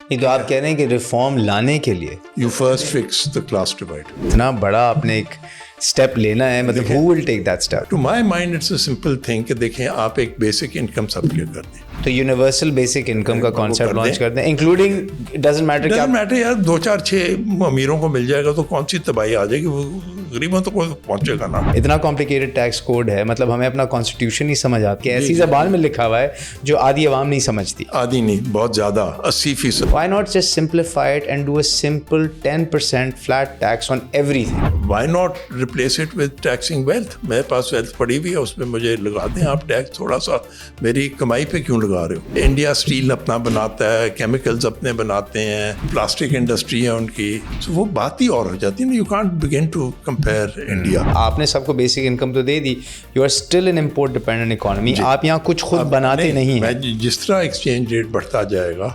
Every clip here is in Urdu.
نہیں تو آپ کہہ رہے ہیں کہ ریفارم لانے کے لیے You first fix the class divide. اتنا بڑا آپ نے ایک اسٹیپ لینا ہے, مطلب who will take that step? To my mind it's a simple thing کہ دیکھیں آپ ایک بیسک انکم سب کے کر دیں, تو یونیورسل بیسک انکم کا کانسیپٹ لانچ کر دیں, انکلوڈنگ ڈزنٹ میٹر کیا میٹر یار 2-4-6 امیروں کو مل جائے گا تو کون سی تباہی آ جائے گی, وہ غریبوں تو کوئی پہنچے گا نا. اتنا کمپلیکیٹڈ ٹیکس کوڈ ہے, مطلب ہمیں اپنا کانسٹیٹیوشن ہی سمجھ آتا کہ ایسی زبان میں لکھا ہوا ہے جو آدھی عوام نہیں سمجھتی. آدھی نہیں, بہت زیادہ 80%. Why not just simplify it and do a simple 10% flat tax on everything? Why not replace it with taxing wealth? میرے پاس ویلتھ پڑی ہوئی ہے, اس میں مجھے لگا دیں آپ ٹیکس تھوڑا سا, میری کمائی پہ کیوں لگا رہے ہو. انڈیا اسٹیل اپنا بناتا ہے, کیمیکلز اپنے بناتے ہیں, پلاسٹک انڈسٹری ہے ان کی, تو وہ بات ہی اور ہو جاتی ہے. You can't begin to compare India. آپ نے سب کو بیسک انکم تو دے دی, you are still in import dependent economy, آپ یہاں کچھ خود بناتے نہیں ہیں. جس طرح ایکسچینج ریٹ بڑھتا جائے گا,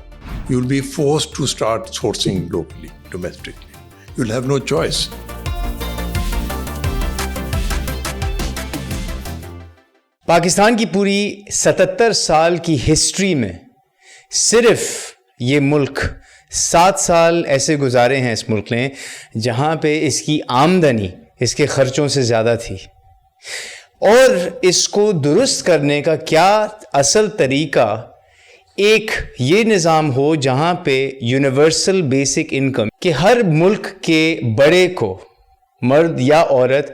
you will be forced to start sourcing locally, domestically. You will have no choice. Pakistan کی پوری 77 سال کی ہسٹری میں صرف یہ ملک 7 سال ایسے گزارے ہیں اس ملک نے جہاں پہ اس کی آمدنی اس کے خرچوں سے زیادہ تھی, اور اس کو درست کرنے کا کیا اصل طریقہ ایک یہ نظام ہو جہاں پہ یونیورسل بیسک انکم کہ ہر ملک کے بڑے کو, مرد یا عورت,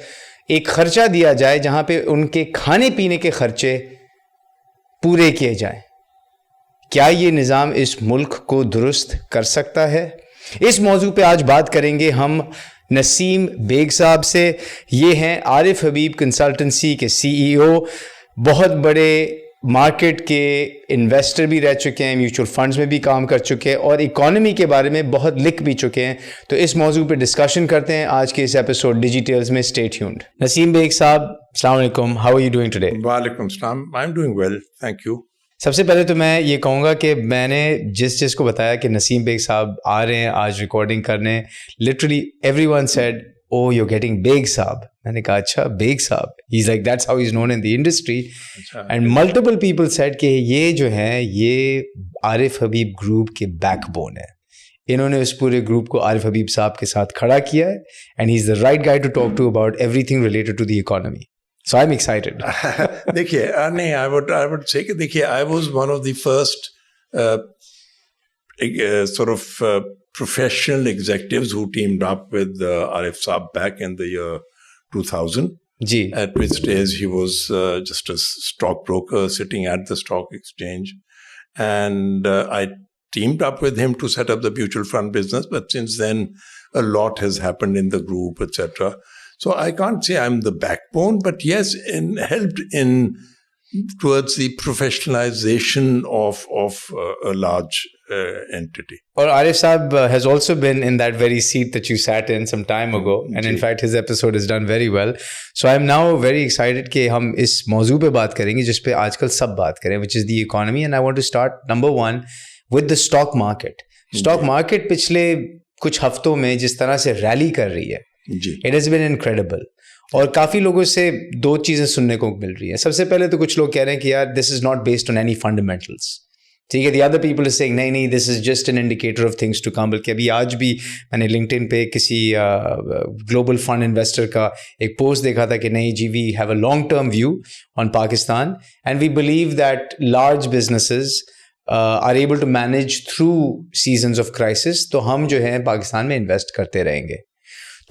ایک خرچہ دیا جائے جہاں پہ ان کے کھانے پینے کے خرچے پورے کیے جائیں. کیا یہ نظام اس ملک کو درست کر سکتا ہے؟ اس موضوع پہ آج بات کریں گے ہم نسیم بیگ صاحب سے. یہ ہیں عارف حبیب کنسلٹنسی کے CEO, بہت بڑے مارکیٹ کے انویسٹر بھی رہ چکے ہیں, میوچل فنڈز میں بھی کام کر چکے ہیں, اور اکانومی کے بارے میں بہت لکھ بھی چکے ہیں. تو اس موضوع پہ ڈسکشن کرتے ہیں آج کے اس ایپیسوڈ ڈیجیٹلز میں. Stay tuned. نسیم بیگ صاحب السلام علیکم, how are you doing today? وعلیکم السلام, I am doing well, thank you. سب سے پہلے تو میں یہ کہوں گا کہ میں نے جس کو بتایا کہ نسیم بیگ صاحب آ رہے ہیں آج ریکارڈنگ کرنے, literally everyone said oh you getting Baig sahab. میں نے کہا اچھا Baig sahab, he is like that's how he is known in the industry. And multiple people said کہ یہ جو ہیں یہ عارف حبیب گروپ کے بیک بون ہے, انہوں نے اس پورے گروپ کو عارف حبیب صاحب کے ساتھ کھڑا کیا ہے, and he is the right guy to talk to about ایوری تھنگ related to the economy. So I'm excited. دیکھیے نہیں, I would say کہ دیکھیے I was one of the first sort of professional executives who teamed up with Arif Saab back in the year 2000. G. At which stage he was just a stockbroker sitting at the stock exchange, and I teamed up with him to set up the mutual fund business. But since then, a lot has happened in the group, etc. So I can't say I'm the backbone, but yes, helped in towards the professionalization of a large entity. Or Arif Saab has also been in that very seat that you sat in some time ago, and in fact his episode is done very well. So I'm now very excited کہ ہم اس موضوع پہ بات کریں گے جس پہ آج کل سب بات کریں, which is the economy. And I want to start number one with the stock market. Stock market پچھلے کچھ ہفتوں میں جس طرح سے ریلی کر رہی ہے, اٹ ہیز بین انکریڈیبل, اور کافی لوگوں سے 2 چیزیں سننے کو مل رہی ہیں. سب سے پہلے تو کچھ لوگ کہہ رہے ہیں کہ یار this is not based on any fundamentals, ٹھیک ہے. The other people is seeing نہیں this is just an indicator of things to come. بلکہ ابھی آج بھی میں نے لنکڈ ان پہ کسی گلوبل فنڈ انویسٹر کا ایک پوسٹ دیکھا تھا کہ نہیں جی we have a long term view on Pakistan, and we believe that large businesses are able to manage through seasons of crisis. تو ہم جو ہیں پاکستان میں انویسٹ کرتے رہیں گے.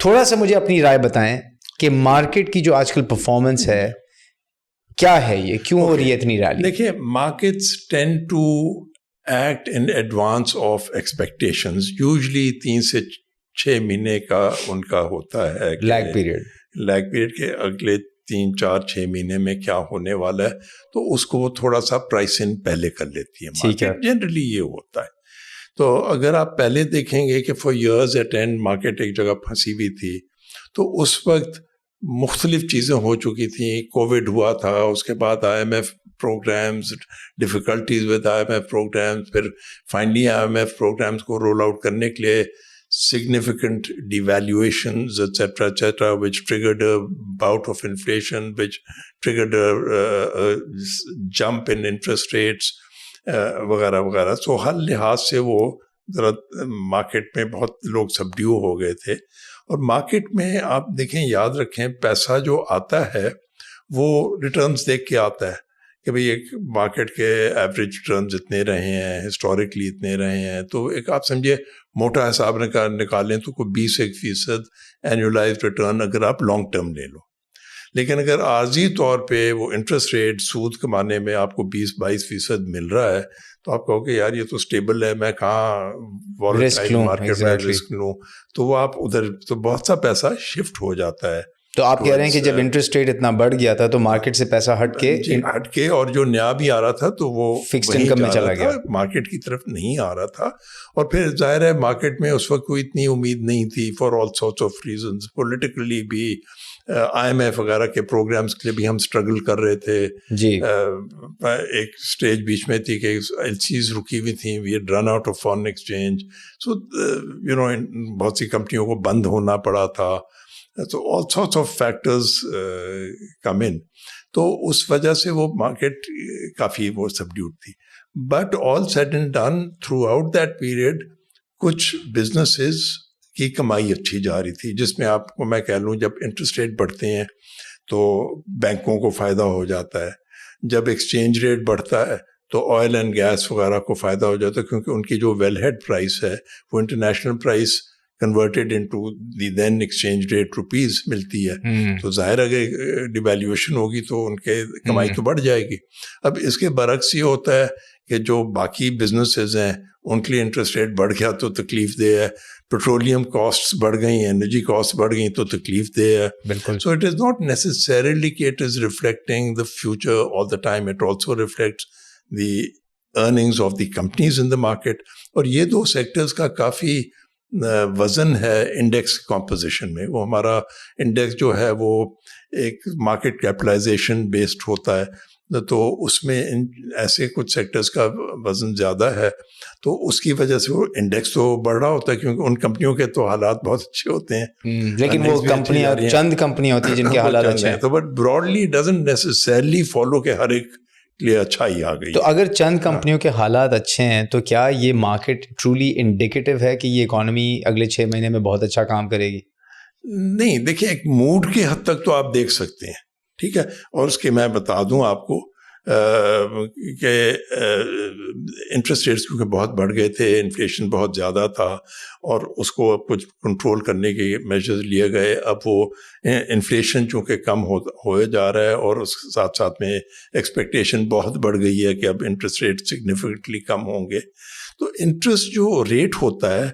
تھوڑا سا مجھے اپنی رائے بتائیں کہ مارکیٹ کی جو آج کل پرفارمنس ہے کیا ہے, یہ کیوں ہو رہی ہے اتنی ریلی؟ دیکھیے markets tend to act in advance of expectations. Usually 3 سے 6 مہینے کا ان کا ہوتا ہے لیگ پیریڈ کے اگلے 3, 4, 6 مہینے میں کیا ہونے والا ہے, تو اس کو وہ تھوڑا سا پرائس ان پہلے کر لیتی ہے مارکیٹ. جنرلی یہ ہوتا ہے. تو اگر آپ پہلے دیکھیں گے کہ for years at end market ایک جگہ پھنسی ہوئی تھی, تو اس وقت مختلف چیزیں ہو چکی تھیں. کووڈ ہوا تھا, اس کے بعد IMF programs, difficulties with IMF programs, پھر فائنلی IMF پروگرامز کو رول آؤٹ کرنے کے لیے significant devaluations, etc., which triggered a bout of inflation, which triggered a jump in interest rates, وغیرہ وغیرہ. So ہر لحاظ سے وہ ذرا مارکیٹ میں بہت لوگ سبڈیو ہو گئے تھے. اور مارکیٹ میں آپ دیکھیں, یاد رکھیں, پیسہ جو آتا ہے وہ ریٹرنز دیکھ کے آتا ہے کہ بھئی ایک مارکیٹ کے ایوریج ریٹرنز اتنے رہے ہیں, ہسٹوریکلی اتنے رہے ہیں. تو ایک آپ سمجھے موٹا حساب نکالیں تو کوئی 20% اینولائز ریٹرن اگر آپ لانگ ٹرم لے لو. لیکن اگر عارضی طور پہ وہ انٹرسٹ ریٹ سود کمانے میں آپ کو 20-22% مل رہا ہے تو آپ کہو کہ یار یہ تو اسٹیبل ہے, میں کہاں وولٹائل مارکیٹ میں رسک لوں, تو وہ آپ ادھر تو بہت سا پیسہ شفٹ ہو جاتا ہے. تو آپ کہہ رہے ہیں کہ جب انٹرسٹ ریٹ اتنا بڑھ گیا تھا تو مارکیٹ سے پیسہ ہٹ کے اور جو نیا بھی آ رہا تھا تو وہ فکسڈ انکم میں چلا گیا, مارکیٹ کی طرف نہیں آ رہا تھا. اور پھر ظاہر ہے مارکیٹ میں اس وقت کوئی اتنی امید نہیں تھی for all sorts of reasons, politically بھی, IMF وغیرہ کے پروگرامز کے لیے بھی ہم اسٹرگل کر رہے تھے. جی ایک سٹیج بیچ میں تھی کہ LCs رکی ہوئی تھیں, we had run out of foreign exchange, so بہت سی کمپنیوں کو بند ہونا پڑا تھا. تو all sorts of factors come in. تو اس وجہ سے وہ مارکیٹ کافی وہ سبڈیوڈ تھی. But all said and done throughout that period کچھ بزنسز کی کمائی اچھی جا رہی تھی, جس میں آپ کو میں کہہ لوں جب انٹرسٹ ریٹ بڑھتے ہیں تو بینکوں کو فائدہ ہو جاتا ہے, جب ایکسچینج ریٹ بڑھتا ہے تو آئل اینڈ گیس وغیرہ کو فائدہ ہو جاتا ہے, کیونکہ ان کی جو ویل ہیڈ پرائس ہے وہ international price converted into the then exchange rate rupees ملتی ہے. تو ظاہر اگر ڈیویلیویشن ہوگی تو ان کے کمائی تو بڑھ جائے گی. اب اس کے برعکس یہ ہوتا ہے کہ جو باقی بزنسز ہیں ان کے لیے انٹرسٹ ریٹ بڑھ گیا تو تکلیف دہ ہے, پیٹرولیم کاسٹس بڑھ گئی, انرجی کاسٹ بڑھ گئی تو تکلیف دہ ہے. بالکل. So it is not necessarily کہ it is reflecting the future all the time, it also reflects the earnings of the companies in the market. اور یہ دو سیکٹرز کا کافی وزن ہے انڈیکس کمپوزیشن میں. وہ ہمارا انڈیکس جو ہے وہ ایک مارکیٹ کیپٹلائزیشن بیسڈ ہوتا ہے, تو اس میں ایسے کچھ سیکٹرز کا وزن زیادہ ہے, تو اس کی وجہ سے وہ انڈیکس تو بڑھ رہا ہوتا ہے کیونکہ ان کمپنیوں کے تو حالات بہت اچھے ہوتے ہیں. لیکن وہ کمپنیاں چند کمپنیاں ہوتی ہیں جن کے حالات اچھے ہیں, تو but broadly doesn't necessarily follow کہ ہر ایک لیے اچھا ہی آ گئی. تو اگر چند کمپنیوں کے حالات اچھے ہیں تو کیا یہ مارکیٹ ٹرولی انڈیکیٹو ہے کہ یہ اکانومی اگلے 6 مہینے میں بہت اچھا کام کرے گی؟ نہیں, دیکھیں ایک موڈ کے حد تک تو آپ دیکھ سکتے ہیں, ٹھیک ہے. اور اس کے میں بتا دوں آپ کو کہ انٹرسٹ ریٹس کیونکہ بہت بڑھ گئے تھے, انفلیشن بہت زیادہ تھا, اور اس کو اب کچھ کنٹرول کرنے کے میجرز لیے گئے. اب وہ انفلیشن چونکہ کم ہوئے جا رہا ہے اور اس کے ساتھ ساتھ میں ایکسپیکٹیشن بہت بڑھ گئی ہے کہ اب انٹرسٹ ریٹ سگنیفیکنٹلی کم ہوں گے. تو انٹرسٹ جو ریٹ ہوتا ہے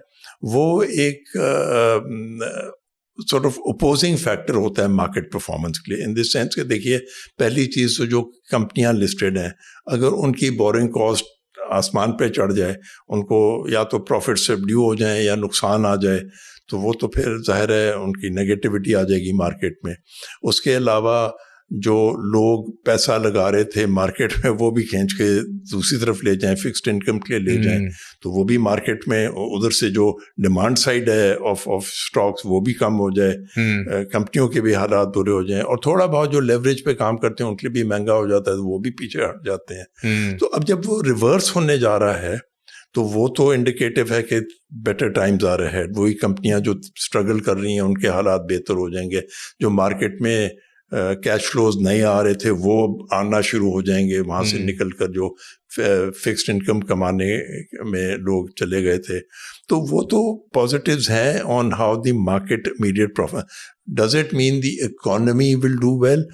وہ ایک سارٹ آف اپوزنگ فیکٹر ہوتا ہے مارکیٹ پرفارمنس کے لیے, ان دس سینس کہ دیکھیے پہلی چیز تو جو کمپنیاں لسٹڈ ہیں اگر ان کی بورنگ کاسٹ آسمان پہ چڑھ جائے, ان کو یا تو پروفٹ سے ڈیو ہو جائیں یا نقصان آ جائے, تو وہ تو پھر ظاہر ہے ان کی نگیٹیوٹی آ جائے گی مارکیٹ میں. اس کے علاوہ جو لوگ پیسہ لگا رہے تھے مارکیٹ میں وہ بھی کھینچ کے دوسری طرف لے جائیں, فکسڈ انکم کے لیے لے جائیں, تو وہ بھی مارکیٹ میں ادھر سے جو ڈیمانڈ سائڈ ہے آف اسٹاکس وہ بھی کم ہو جائے, کمپنیوں کے بھی حالات برے ہو جائیں, اور تھوڑا بہت جو لیوریج پہ کام کرتے ہیں ان کے لیے بھی مہنگا ہو جاتا ہے, تو وہ بھی پیچھے ہٹ جاتے ہیں. تو اب جب وہ ریورس ہونے جا رہا ہے تو وہ تو انڈیکیٹو ہے کہ بیٹر ٹائمز آ رہے ہیں. وہی کمپنیاں جو اسٹرگل کر رہی ہیں ان کے حالات بہتر ہو جائیں گے, جو مارکیٹ میں کیش فلوز نہیں آ رہے تھے وہ آنا شروع ہو جائیں گے, وہاں سے نکل کر جو فکسڈ انکم کمانے میں لوگ چلے گئے تھے, تو وہ تو پازیٹیوز ہیں on how the market immediate profit. Does it mean the economy will do well?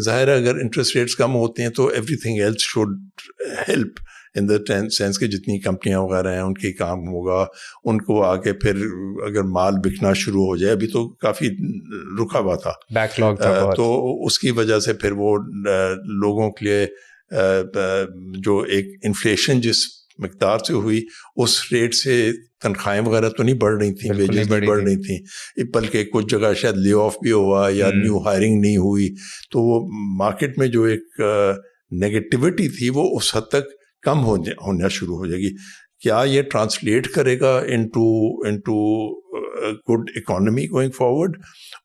ظاہر ہے اگر انٹرسٹ ریٹس کم ہوتے ہیں تو everything else should help in the sense کہ جتنی کمپنیاں وغیرہ ہیں ان کی کام ہوگا, ان کو آگے پھر اگر مال بکنا شروع ہو جائے, ابھی تو کافی رکا ہوا تھا, بیک لاگ تھا, تو اس کی وجہ سے پھر وہ لوگوں کے لیے جو ایک انفلیشن جس مقدار سے ہوئی اس ریٹ سے تنخواہیں وغیرہ تو نہیں بڑھ رہی تھیں, ویجز نہیں بڑھ رہی تھیں, بلکہ کچھ جگہ شاید لے آف بھی ہوا یا نیو ہائرنگ نہیں ہوئی, تو وہ مارکیٹ میں جو ایک نیگیٹیوٹی تھی وہ اس حد تک کم ہونا شروع ہو جائے گی. کیا یہ ٹرانسلیٹ کرے گا into good economy going forward?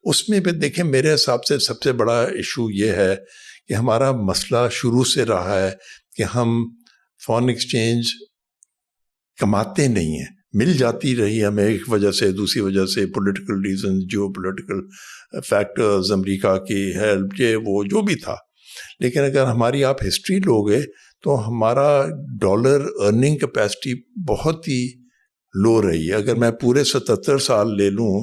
اس میں بھی دیکھیں میرے حساب سے سب سے بڑا ایشو یہ ہے کہ ہمارا مسئلہ شروع سے رہا ہے کہ ہم فارن ایکسچینج کماتے نہیں ہیں, مل جاتی رہی ہمیں ایک وجہ سے, دوسری وجہ سے political reason, geopolitical factors, امریکہ کی ہیلپ, یہ وہ جو بھی تھا. لیکن اگر ہماری آپ ہسٹری لوگے تو ہمارا ڈالر ارننگ کیپیسٹی بہت ہی لو رہی ہے. اگر میں پورے 77 سال لے لوں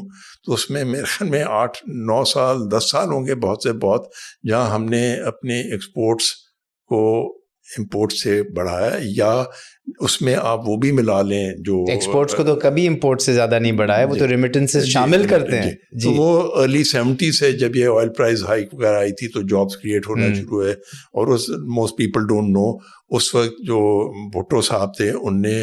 تو اس میں میرے خیال میں 8-9 سال 10 سال ہوں گے بہت سے بہت, جہاں ہم نے اپنے ایکسپورٹس کو امپورٹ سے بڑھایا, یا اس میں آپ وہ بھی ملا لیں جو ایکسپورٹس کو تو کبھی امپورٹ سے زیادہ نہیں بڑھا ہے, وہ تو ریمیٹنسز شامل کرتے ہیں. تو وہ ارلی 70 سے جب یہ آئل پرائز ہائیک وغیرہ آئی تھی تو جابس کریٹ ہونا شروع ہوئے, اور اس موسٹ پیپل ڈونٹ نو اس وقت جو بھٹو صاحب تھے ان نے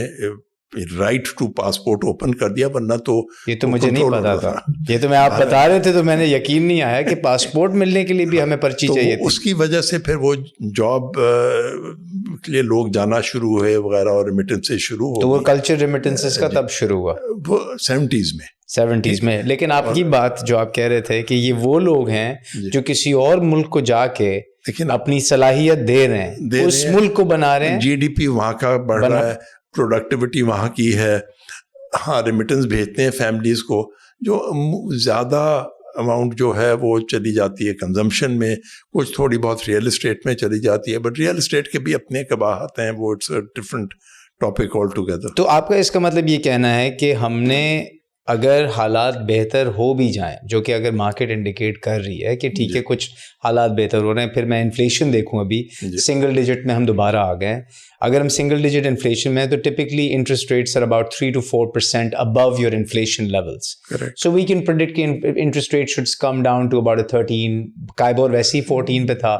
رائٹ ٹو پاسپورٹ اوپن کر دیا, ورنہ تو یہ تو مجھے نہیں پتا تھا. یہ تو میں آپ بتا رہے تھے تو میں نے یقین نہیں آیا کہ پاسپورٹ ملنے کے لیے بھی ہمیں پرچی چاہیے تھی. اس کی وجہ سے پھر وہ جاب کے لیے لوگ جانا شروع ہوئے وغیرہ, اور ریمیٹنس شروع ہو. تو وہ کلچر ریمیٹنسز کا تب شروع ہوا وہ 70s میں. لیکن آپ کی بات جو آپ کہہ رہے تھے کہ یہ وہ لوگ ہیں جو کسی اور ملک کو جا کے اپنی صلاحیت دے رہے ہیں, اس ملک کو بنا رہے ہیں, جی ڈی پی وہاں کا بڑھ رہا ہے, پروڈکٹیوٹی وہاں کی ہے. ہاں ریمیٹنس بھیجتے ہیں فیملیز کو, جو زیادہ اماؤنٹ جو ہے وہ چلی جاتی ہے کنزمپشن میں, کچھ تھوڑی بہت ریئل اسٹیٹ میں چلی جاتی ہے, بٹ ریئل اسٹیٹ کے بھی اپنے قباحت ہیں, وہ it's a different topic all together. تو آپ کا اس کا مطلب یہ کہنا ہے کہ ہم نے اگر حالات بہتر ہو بھی جائیں, جو کہ اگر مارکیٹ انڈیکیٹ کر رہی ہے کہ ٹھیک ہے کچھ حالات بہتر ہو رہے ہیں, پھر میں انفلیشن دیکھوں ابھی سنگل ڈیجٹ میں ہم دوبارہ آ گئے. اگر ہم سنگل ڈیجٹ انفلیشن میں ہیں تو typically interest rates are about 3 to 4% above your inflation levels. So we can predict کہ interest rate should come down to about 13. کائبور ویسے ہی 14 پہ تھا,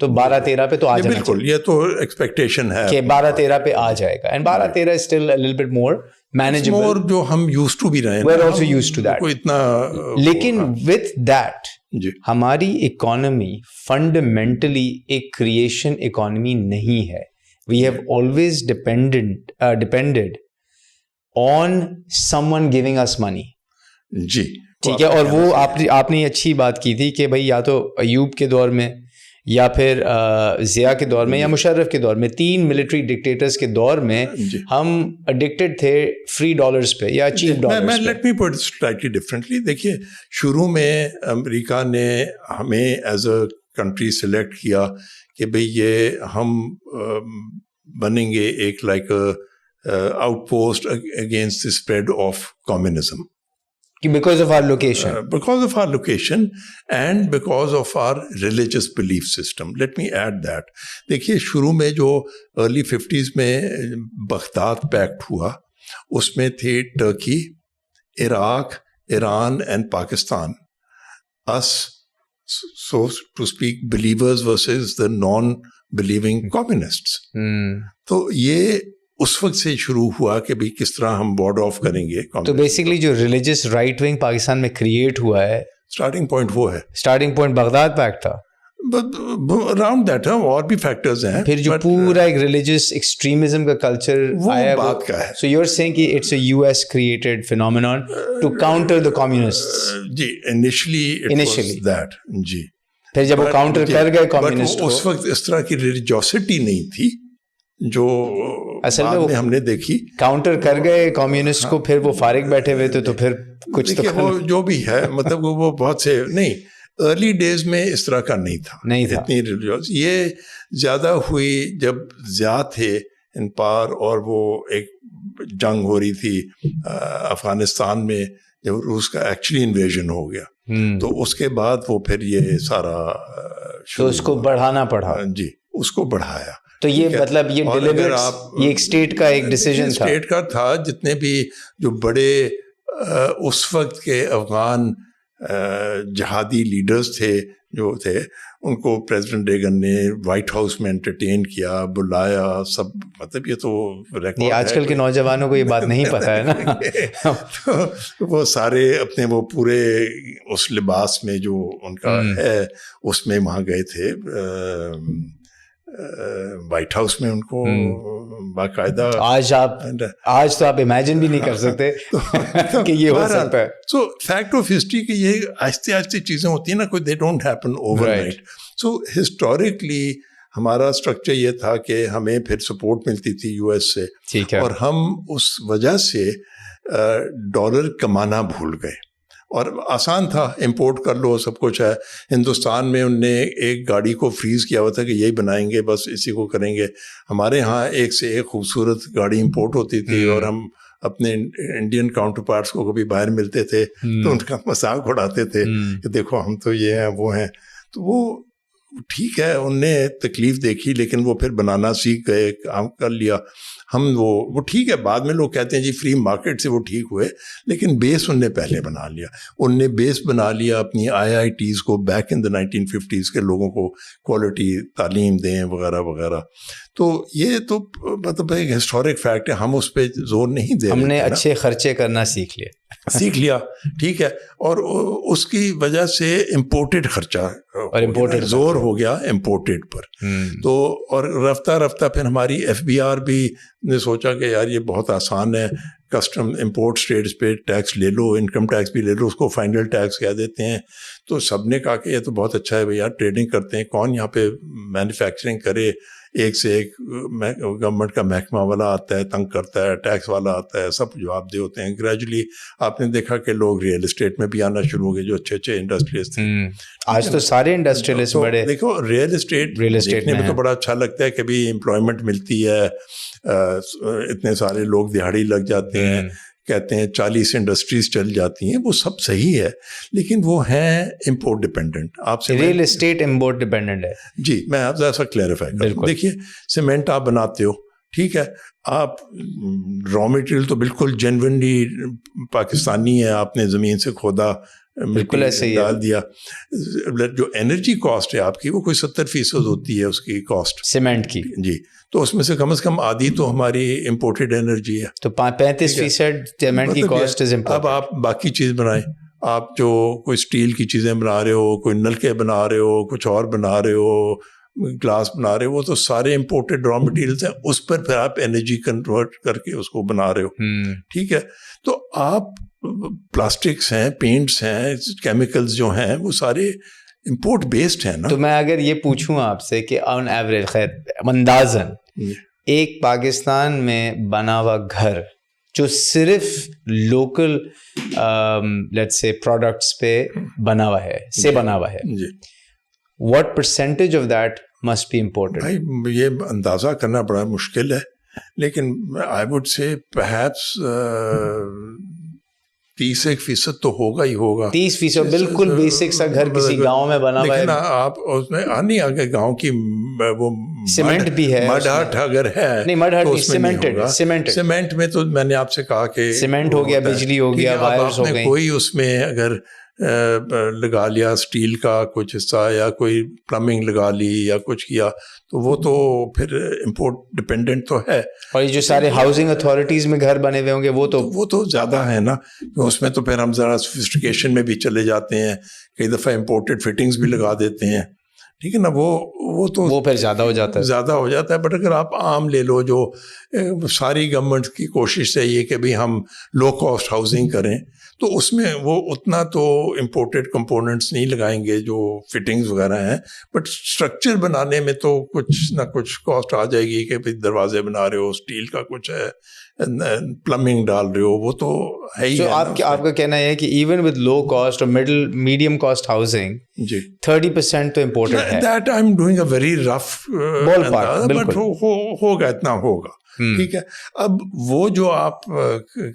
تو 12-13 پہ تو آ جانا بالکل, یہ تو ایکسپیکٹیشن ہے کہ 12-13 پہ آ جائے گا. And 12-13 is still a little bit more manageable. اور جو ہم used to بھی رہے ہیں, we're also used to that. کوئی اتنا, لیکن with that ہماری اکانومی فنڈامنٹلی ایک کریشن اکانومی نہیں ہے. We have always depended on someone giving us money. جی ٹھیک ہے, اور وہ آپ نے اچھی بات کی تھی کہ بھائی یا تو ایوب کے دور میں, یا پھر ضیاء کے دور میں, یا مشرف کے دور میں, 3 ملٹری ڈکٹیٹرز کے دور میں ہم اڈکٹڈ تھے فری ڈالرز پہ یا چیپ ڈالرز پہ. لیٹ می پٹ سلائٹلی ڈفرینٹلی. دیکھیے شروع میں امریکہ نے ہمیں ایز اے کنٹری سلیکٹ کیا کہ بھئی یہ ہم بنیں گے ایک like out post against the spread of communism. Because of our location. Because of our location and because of our religious belief system. Let me add that. دیکھیے شروع میں جو early 50s میں بغداد پیکٹ ہوا, اس میں تھے Turkey, Iraq, Iran and Pakistan. us, so to speak, believers versus the non-believing communists. تو یہ اس وقت سے شروع ہوا کہ بھئی کس طرح ہم بورڈ آف کریں گے. تو بیسیکلی جو ریلیجس رائٹ ونگ پاکستان میں کریٹ ہوا ہے, اسٹارٹنگ پوائنٹ وہ ہے, اسٹارٹنگ پوائنٹ بغداد پیکٹ تھا. اراؤنڈ دیٹ اور بھی فیکٹرز ہیں. پھر جو پورا ایک ریلیجس ایکسٹریمزم کا کلچر آیا بات کا ہے. سو یو آر سیئنگ کہ it's a U S created phenomenon to counter the communists. جی انیشلی دیٹ. جی پھر جب وہ کاؤنٹر کر گئے کمیونسٹ کو, اس وقت اس طرح کی ریلیجوسٹی نہیں تھی جو اصل میں ہم نے دیکھی. کاؤنٹر کر گئے کمیونسٹ کو, پھر وہ فارغ بیٹھے ہوئے تھے, تو پھر کچھ تو وہ جو بھی ہے مطلب وہ بہت سے نہیں, ارلی ڈیز میں اس طرح کا نہیں تھا اتنی ریلیجوس. یہ زیادہ ہوئی جب ضیاء تھے ان پار, اور وہ ایک جنگ ہو رہی تھی افغانستان میں, جب روس کا ایکچولی انویژن ہو گیا, تو اس کے بعد وہ پھر یہ سارا تو اس کو بڑھانا پڑا. جی اس کو بڑھایا. تو یہ مطلب یہ ڈیلیبریٹ, یہ ایک اسٹیٹ کا ایک ڈیسیژن تھا, اسٹیٹ کا تھا. جتنے بھی جو بڑے اس وقت کے افغان جہادی لیڈرز تھے جو تھے, ان کو پریزیڈنٹ ریگن نے وائٹ ہاؤس میں انٹرٹین کیا, بلایا, سب. مطلب یہ تو آج کل کے نوجوانوں کو یہ بات نہیں پتا ہے نا. وہ سارے اپنے وہ پورے اس لباس میں جو ان کا ہے اس میں وہاں گئے تھے وائٹ ہاؤس میں, ان کو باقاعدہ. آج تو آپ امیجن بھی نہیں کر سکتے کہ یہ ہو سکتا ہے. سو فیکٹ آف ہسٹری کہ یہ آہستہ آہستہ چیزیں ہوتی ہیں نا, کوئی they don't happen over night. So historically ہمارا اسٹرکچر یہ تھا کہ ہمیں پھر سپورٹ ملتی تھی یو ایس سے, اور ہم اس وجہ سے ڈالر کمانا بھول گئے، اور آسان تھا، امپورٹ کر لو، سب کچھ ہے. ہندوستان میں ان نے ایک گاڑی کو فریز کیا ہوا تھا کہ یہی بنائیں گے، بس اسی کو کریں گے. ہمارے ہاں ایک سے ایک خوبصورت گاڑی امپورٹ ہوتی تھی، اور ہم اپنے انڈین کاؤنٹر پارٹس کو کبھی باہر ملتے تھے تو ان کا مذاق اڑاتے تھے کہ دیکھو ہم تو یہ ہیں وہ ہیں. تو وہ ٹھیک ہے، ان نے تکلیف دیکھی لیکن وہ پھر بنانا سیکھ گئے، کام کر لیا. ہم وہ ٹھیک ہے، بعد میں لوگ کہتے ہیں جی فری مارکیٹ سے وہ ٹھیک ہوئے، لیکن بیس ان نے پہلے بنا لیا. ان نے بیس بنا لیا اپنی IITs کو، بیک ان دا 1950s کے لوگوں کو کوالٹی تعلیم دیں وغیرہ وغیرہ. تو یہ تو مطلب ایک ہسٹورک فیکٹ ہے، ہم اس پہ زور نہیں دے رہے. ہم نے اچھے خرچے کرنا سیکھ لیا ٹھیک ہے، اور اس کی وجہ سے امپورٹڈ خرچہ اور امپورٹڈ زور ہو گیا امپورٹڈ پر. تو اور رفتہ رفتہ پھر ہماری FBR بھی نے سوچا کہ یار یہ بہت آسان ہے، کسٹم امپورٹ اسٹیٹس پہ ٹیکس لے لو، انکم ٹیکس بھی لے لو، اس کو فائنل ٹیکس کہہ دیتے ہیں. تو سب نے کہا کہ یہ تو بہت اچھا ہے بھائی، یار ٹریڈنگ کرتے ہیں، کون یہاں پہ مینوفیکچرنگ کرے. ایک سے ایک گورنمنٹ کا محکمہ والا آتا ہے، تنگ کرتا ہے، ٹیکس والا آتا ہے، سب جواب دے ہوتے ہیں. گریجولی آپ نے دیکھا کہ لوگ ریئل اسٹیٹ میں بھی آنا شروع ہو گئے، جو اچھے اچھے انڈسٹریز تھے. آج تو سارے انڈسٹریلسٹ بڑے. دیکھو ریئل اسٹیٹ دیکھنے میں تو بڑا اچھا لگتا ہے کہ بھی امپلائمنٹ ملتی ہے، اتنے سارے لوگ دہاڑی لگ جاتے ہیں، کہتے ہیں 40 انڈسٹریز چل جاتی ہیں، وہ سب صحیح ہے، لیکن وہ ہیں امپورٹ ڈپینڈنٹ. آپ سے ریئل اسٹیٹ امپورٹ ڈپینڈنٹ ہے. جی میں آپ ذرا سا کلیریفائی کروں. دیکھیے سیمنٹ آپ بناتے ہو، ٹھیک ہے، آپ را مٹیریل تو بالکل جینوینلی پاکستانی ہے، آپ نے زمین سے کھودا، بالکل ایسے ہی ڈال دیا. جو انرجی کاسٹ ہے آپ کی وہ کوئی 70% ہوتی ہے اس کی کاسٹ سیمنٹ کی. جی، تو اس میں سے کم از کم آدھی تو ہماری امپورٹڈ انرجی ہے. تو 35% سیمنٹ کی کاسٹ از امپورٹڈ. اب آپ باقی چیز بنائیں، آپ جو کوئی اسٹیل کی چیزیں بنا رہے ہو، کوئی نلکے بنا رہے ہو، کچھ اور بنا رہے ہو، گلاس بنا رہے ہو، وہ تو سارے امپورٹڈ را مٹیریلس ہیں. اس پر پھر آپ انرجی کنورٹ کر کے اس کو بنا رہے ہو. ٹھیک ہے، تو آپ پلاسٹکس ہیں، پینٹس ہیں، کیمیکلز جو ہیں وہ سارے امپورٹ بیسڈ ہیں نا. تو میں اگر یہ پوچھوں آپ سے کہ آن ایوریج، خیر اندازاً ایک پاکستان میں بنا ہوا گھر جو صرف لوکل لیٹس سے پروڈکٹس پہ بنا ہوا ہے جی، what percentage of that must be imported? بھائی یہ اندازہ کرنا بڑا مشکل ہے، لیکن آئی وڈ سے پرہیپس 30% تو ہوگا ہی ہوگا. 30% بالکل بیسک سا گھر کسی گاؤں میں بنا ہوا ہے. لیکن آپ اس میں نہیں آگے گاؤں کی وہ سیمنٹ بھی ہے، مڈ ہٹ اگر ہے نہیں، مڈ ہٹ سیمنٹ میں تو میں نے آپ سے کہا کہ سیمنٹ ہو گیا، بجلی ہو گیا، وائرز ہو گئی. کوئی اس میں اگر لگا لیا اسٹیل کا کچھ حصہ یا کوئی پلمبنگ لگا لی یا کچھ کیا تو وہ تو پھر امپورٹ ڈپینڈنٹ تو ہے. اور یہ جو سارے ہاؤسنگ اتھارٹیز میں گھر بنے ہوئے ہوں گے وہ تو زیادہ ہے نا. اس میں تو پھر ہم ذرا سوفسٹیکیشن میں بھی چلے جاتے ہیں، کئی دفعہ امپورٹڈ فٹنگز بھی لگا دیتے ہیں. ٹھیک ہے نا، وہ پھر زیادہ ہو جاتا ہے. بٹ اگر آپ عام لے لو، جو ساری گورنمنٹ کی کوشش ہے یہ کہ بھی ہم لو کاسٹ ہاؤسنگ کریں، تو اس میں وہ اتنا تو امپورٹڈ کمپوننٹس نہیں لگائیں گے جو فٹنگز وغیرہ ہیں، بٹ اسٹرکچر بنانے میں تو کچھ نہ کچھ کاسٹ آ جائے گی کہ بھائی دروازے بنا رہے ہو، اسٹیل کا کچھ ہے، پلمبنگ ڈال رہے ہو، وہ تو ہے ہی. آپ کا کہنا ہے کہ ایون ود لو کاسٹ اور میڈیم کاسٹ ہاؤسنگ جی 30% تو امپورٹنٹ ہے. That I am doing a very rough but ہوگا، اتنا ہوگا. ٹھیک ہے، اب وہ جو آپ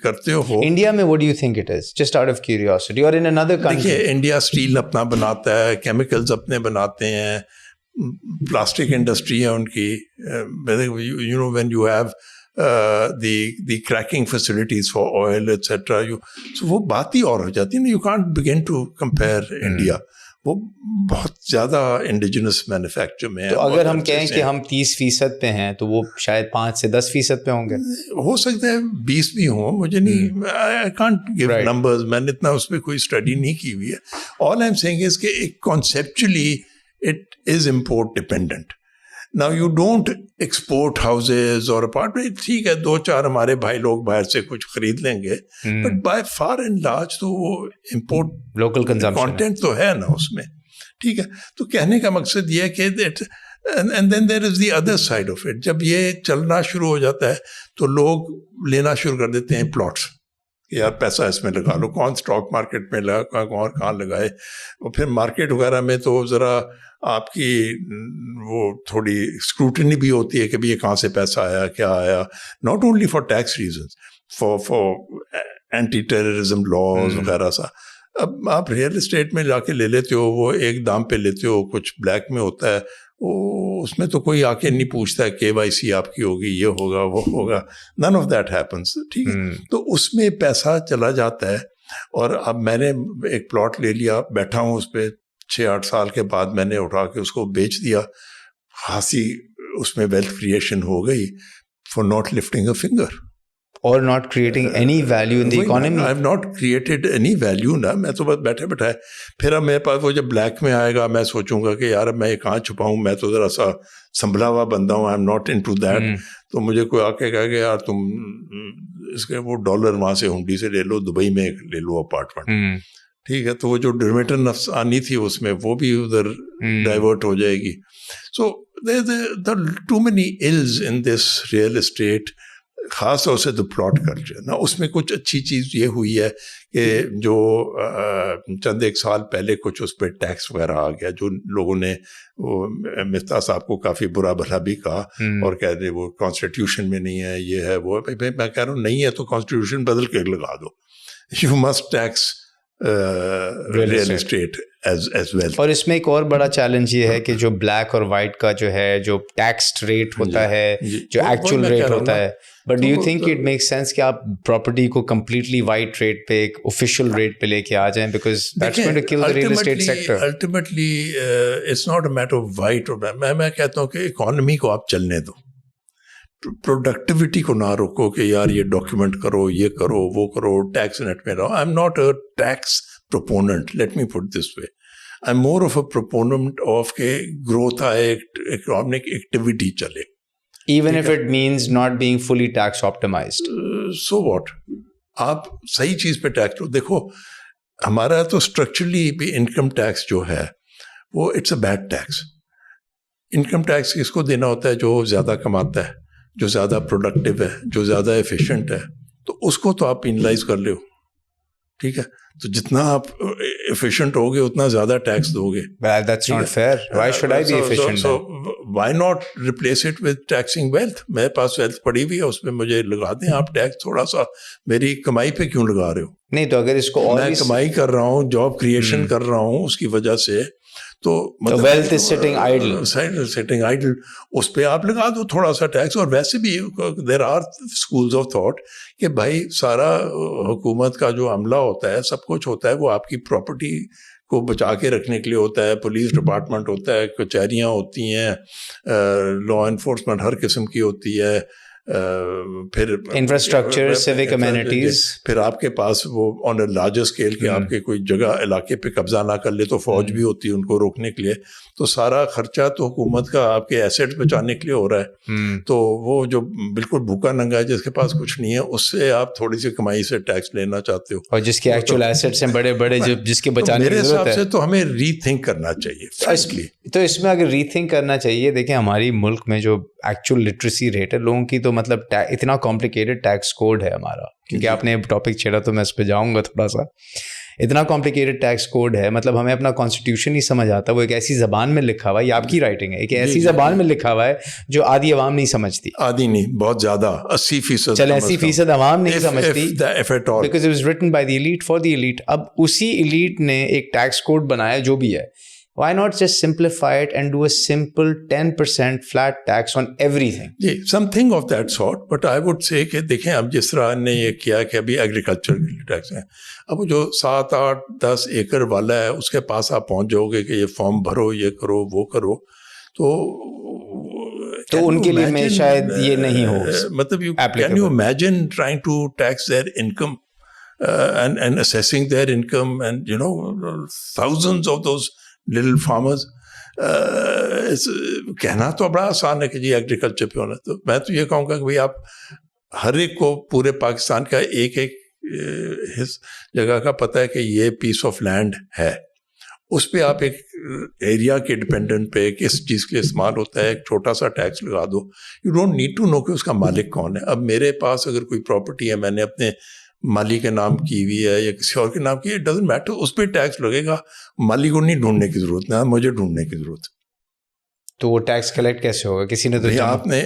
کرتے ہو انڈیا میں what do you think it is, just out of curiosity, or in another country? دیکھیے انڈیا اسٹیل اپنا بناتا ہے، کیمیکلز اپنے بناتے ہیں، پلاسٹک انڈسٹری ہے ان کی. You know when you have the cracking facilities for oil etc. So وہ بات ہی اور ہو جاتی ہے نا. You can't begin to compare India. وہ بہت زیادہ انڈیجنس مینوفیکچر میں ہے. تو اگر ہم کہیں کہ ہم 30% پہ ہیں تو وہ شاید 5 سے 10% پہ ہوں گے. ہو سکتا ہے 20 بھی ہوں، مجھے نہیں، I can't give numbers. میں نے اتنا اس پہ کوئی اسٹڈی نہیں کی ہوئی ہے. All I'm saying is کہ conceptually it is import dependent. Now you don't export houses or apartments. ٹھیک ہے 2-4 ہمارے بھائی لوگ باہر سے کچھ خرید لیں گے، but by far and large تو وہ import local consumption content تو ہے نا اس میں. ٹھیک ہے، تو کہنے کا مقصد یہ ہے کہ and then there is the other side of it. جب یہ چلنا شروع ہو جاتا ہے تو لوگ لینا شروع کر دیتے ہیں پلاٹس. کہ یار پیسہ اس میں لگا لو, کون اسٹاک مارکیٹ میں لگا, کون کہاں لگائے. اور پھر مارکیٹ وغیرہ میں تو ذرا آپ کی وہ تھوڑی اسکروٹنی بھی ہوتی ہے کہ بھی یہ کہاں سے پیسہ آیا, کیا آیا, not only for tax reasons, for anti terrorism laws وغیرہ سا. اب آپ ریئل اسٹیٹ میں جا کے لے لیتے ہو, وہ ایک دام پہ لیتے ہو, کچھ بلیک میں ہوتا ہے, وہ اس میں تو کوئی آ کے نہیں پوچھتا ہے KYC آپ کی ہوگی, یہ ہوگا وہ ہوگا, نن آف دیٹ ہیپنس. ٹھیک ہے, تو اس میں پیسہ چلا جاتا ہے. اور اب میں نے ایک پلاٹ لے لیا, بیٹھا ہوں اس پہ, 6-8 سال کے بعد میں نے اٹھا کے اس کو بیچ دیا, خاصی اس میں ویلتھ کریشن ہو گئی for not lifting a finger اور not creating any value in the economy. I have not created any value نا, میں تو بس بیٹھے بیٹھائے. پھر اب میرے پاس وہ جب بلیک میں آئے گا, میں سوچوں گا کہ یار اب میں یہ کہاں چھپاؤں, میں تو ذرا سا سنبھلا ہوا بندہ ہوں, I am not into that. تو مجھے کوئی آ کے کہے کہ یار تم اس کے وہ ڈالر وہاں سے ہنڈی سے لے لو, دبئی میں لے لو اپارٹمنٹ. ٹھیک ہے, تو وہ جو ڈرمیٹر نفس آنی تھی اس میں وہ بھی ادھر ڈائیورٹ ہو جائے گی. سو there are too many ills in this real estate, خاص طور سے پلاٹ کلچر نا. اس میں کچھ اچھی چیز یہ ہوئی ہے کہ جو چند ایک سال پہلے کچھ اس پہ ٹیکس وغیرہ آ گیا, جو لوگوں نے وہ مفتاح صاحب کو کافی برا بھلا بھی کہا اور کہہ دے وہ کانسٹیٹیوشن میں نہیں ہے, یہ ہے وہ. میں کہہ رہا ہوں نہیں ہے تو کانسٹیٹیوشن بدل کے لگا دو, you must tax real estate as well. اور اس میں ایک اور بڑا چیلنج یہ ہے کہ جو بلیک اور وائٹ کا جو ہے جو ٹیکسڈ ریٹ ہوتا ہے, جو ایکچوئل ریٹ ہوتا ہے, but do you think it make sense کہ آپ پراپرٹی کو کمپلیٹلی وائٹ ریٹ پہ, ایک آفیشیل ریٹ پہ لے کے آ جائیں, because that's going to kill the real estate sector. Ultimately it's not a matter of white اور میں کہتا ہوں کہ اکانومی کو آپ چلنے دو, پروڈکٹیوٹی کو نہ روکو کہ یار یہ ڈاکیومنٹ کرو, یہ کرو, وہ کرو, ٹیکس نیٹ میں رہو. I am not a tax proponent, let me put this way. I'm more of a proponent of کہ growth آئے, economic activity چلے. Even if it means not being fully tax optimized. So what? آپ صحیح چیز پہ ٹیکس لو. دیکھو ہمارا تو اسٹرکچرلی بھی انکم ٹیکس جو ہے وہ it's a bad tax. Income tax کس کو دینا ہوتا ہے؟ جو زیادہ کماتا ہے, جو زیادہ پروڈکٹیو ہے, جو زیادہ ایفیشینٹ ہے, تو اس کو تو آپ پینلائز کر لو. ٹھیک ہے, تو جتنا آپ ایفیشینٹ ہوگے اتنا زیادہ ٹیکس دو گے. That's not fair. Why should I be efficient? So why not replace it with taxing wealth? میرے پاس ویلتھ پڑی ہوئی ہے, اس پہ مجھے لگا دیں آپ ٹیکس تھوڑا سا. میری کمائی پہ کیوں لگا رہے ہو؟ نہیں تو اگر اس کو میں کمائی کر رہا ہوں, جاب کریشن کر رہا ہوں, اس کی وجہ سے تو wealth is sitting idle. Sitting idle, اس پہ آپ لگا دو تھوڑا سا ٹیکس. اور ویسے بھی there are schools of thought کہ بھائی سارا حکومت کا جو عملہ ہوتا ہے, سب کچھ ہوتا ہے, وہ آپ کی پراپرٹی کو بچا کے رکھنے کے لیے ہوتا ہے. پولیس ڈپارٹمنٹ ہوتا ہے, کچہریاں ہوتی ہیں, لا انفورسمنٹ ہر قسم کی ہوتی ہے, پھر انفراسٹرکچر, سیوک امینٹیز. پھر آپ کے پاس وہ آن اے لارجر اسکیل کہ آپ کے کوئی جگہ علاقے پہ قبضہ نہ کر لے تو فوج بھی ہوتی ہے ان کو روکنے کے لیے. تو سارا خرچہ تو حکومت کا آپ کے ایسیٹس بچانے کے لیے ہو رہا ہے. تو وہ جو بالکل بھوکا ننگا ہے, جس کے پاس کچھ نہیں ہے, اس سے آپ تھوڑی سی کمائی سے ٹیکس لینا چاہتے ہو, اور جس کے ایکچوئل ایسیٹس ہیں بڑے بڑے, جس کے بچانے کی ضرورت ہے. میرے حساب سے تو ہمیں ری تھنک کرنا چاہیے. تو اس میں اگر ری تھنک کرنا چاہیے, دیکھیں ہماری ملک میں جو ایکچوئل لٹریسی ریٹ ہے لوگوں کی, تو مطلب اتنا کمپلیکیٹڈ ٹیکس کوڈ ہے ہمارا, کیونکہ آپ نے ٹاپک چھیڑا تو میں اس پہ جاؤں گا تھوڑا سا. اتنا کمپلیکیٹڈ ٹیکس کوڈ ہے, مطلب ہمیں اپنا کانسٹیٹیوشن نہیں سمجھ آتا. وہ ایک ایسی زبان میں لکھا ہوا ہے, یہ آپ کی رائٹنگ ہے, ایک ایسی زبان میں لکھا ہوا ہے جو آدھی عوام نہیں سمجھتی. آدھی نہیں, بہت زیادہ, 80%. چل 80% عوام نہیں سمجھتی, because it was written by the elite for the elite. اب اسی ایلیٹ نے ایک ٹیکس کوڈ بنایا جو بھی ہے. Why not just simplify it and do a simple 10% flat tax on everything? G, something of that sort. But I would say کہ دیکھیں اب جس طرح نے یہ کیا کہ ابھی ایگریکلچر ٹیکس ہے, اب جو 7-8-10 ایکڑ والا ہے اس کے پاس آپ پہنچ جاؤ گے کہ یہ فارم بھرو, یہ کرو, وہ کرو, تو ان کے لیے میں شاید یہ نہیں ہو. مطلب can you imagine trying to tax their income and assessing their income and you know thousands of those little farmers. کہنا تو بڑا آسان ہے کہ جی ایگریکلچر پہ ہونا. تو میں تو یہ کہوں گا کہ بھائی آپ ہر ایک کو پورے پاکستان کا ایک ایک جگہ کا پتہ ہے کہ یہ پیس آف لینڈ ہے, اس پہ آپ ایک ایریا کے ڈپینڈنٹ پہ کس چیز کے استعمال ہوتا ہے ایک چھوٹا سا ٹیکس لگا دو. You don't need to know کہ اس کا مالک کون ہے. اب میرے پاس اگر کوئی پراپرٹی ہے, میں نے اپنے مالی کے نام کی ہوئی ہے یا کسی اور کے نام کی ہے, اٹ ڈزنٹ میٹر, اس پہ ٹیکس لگے گا. مالی کو نہیں ڈھونڈنے کی ضرورت, نہ مجھے ڈھونڈنے کی ضرورت. تو وہ ٹیکس کلیکٹ کیسے ہوگا؟ کسی نے تو آپ نے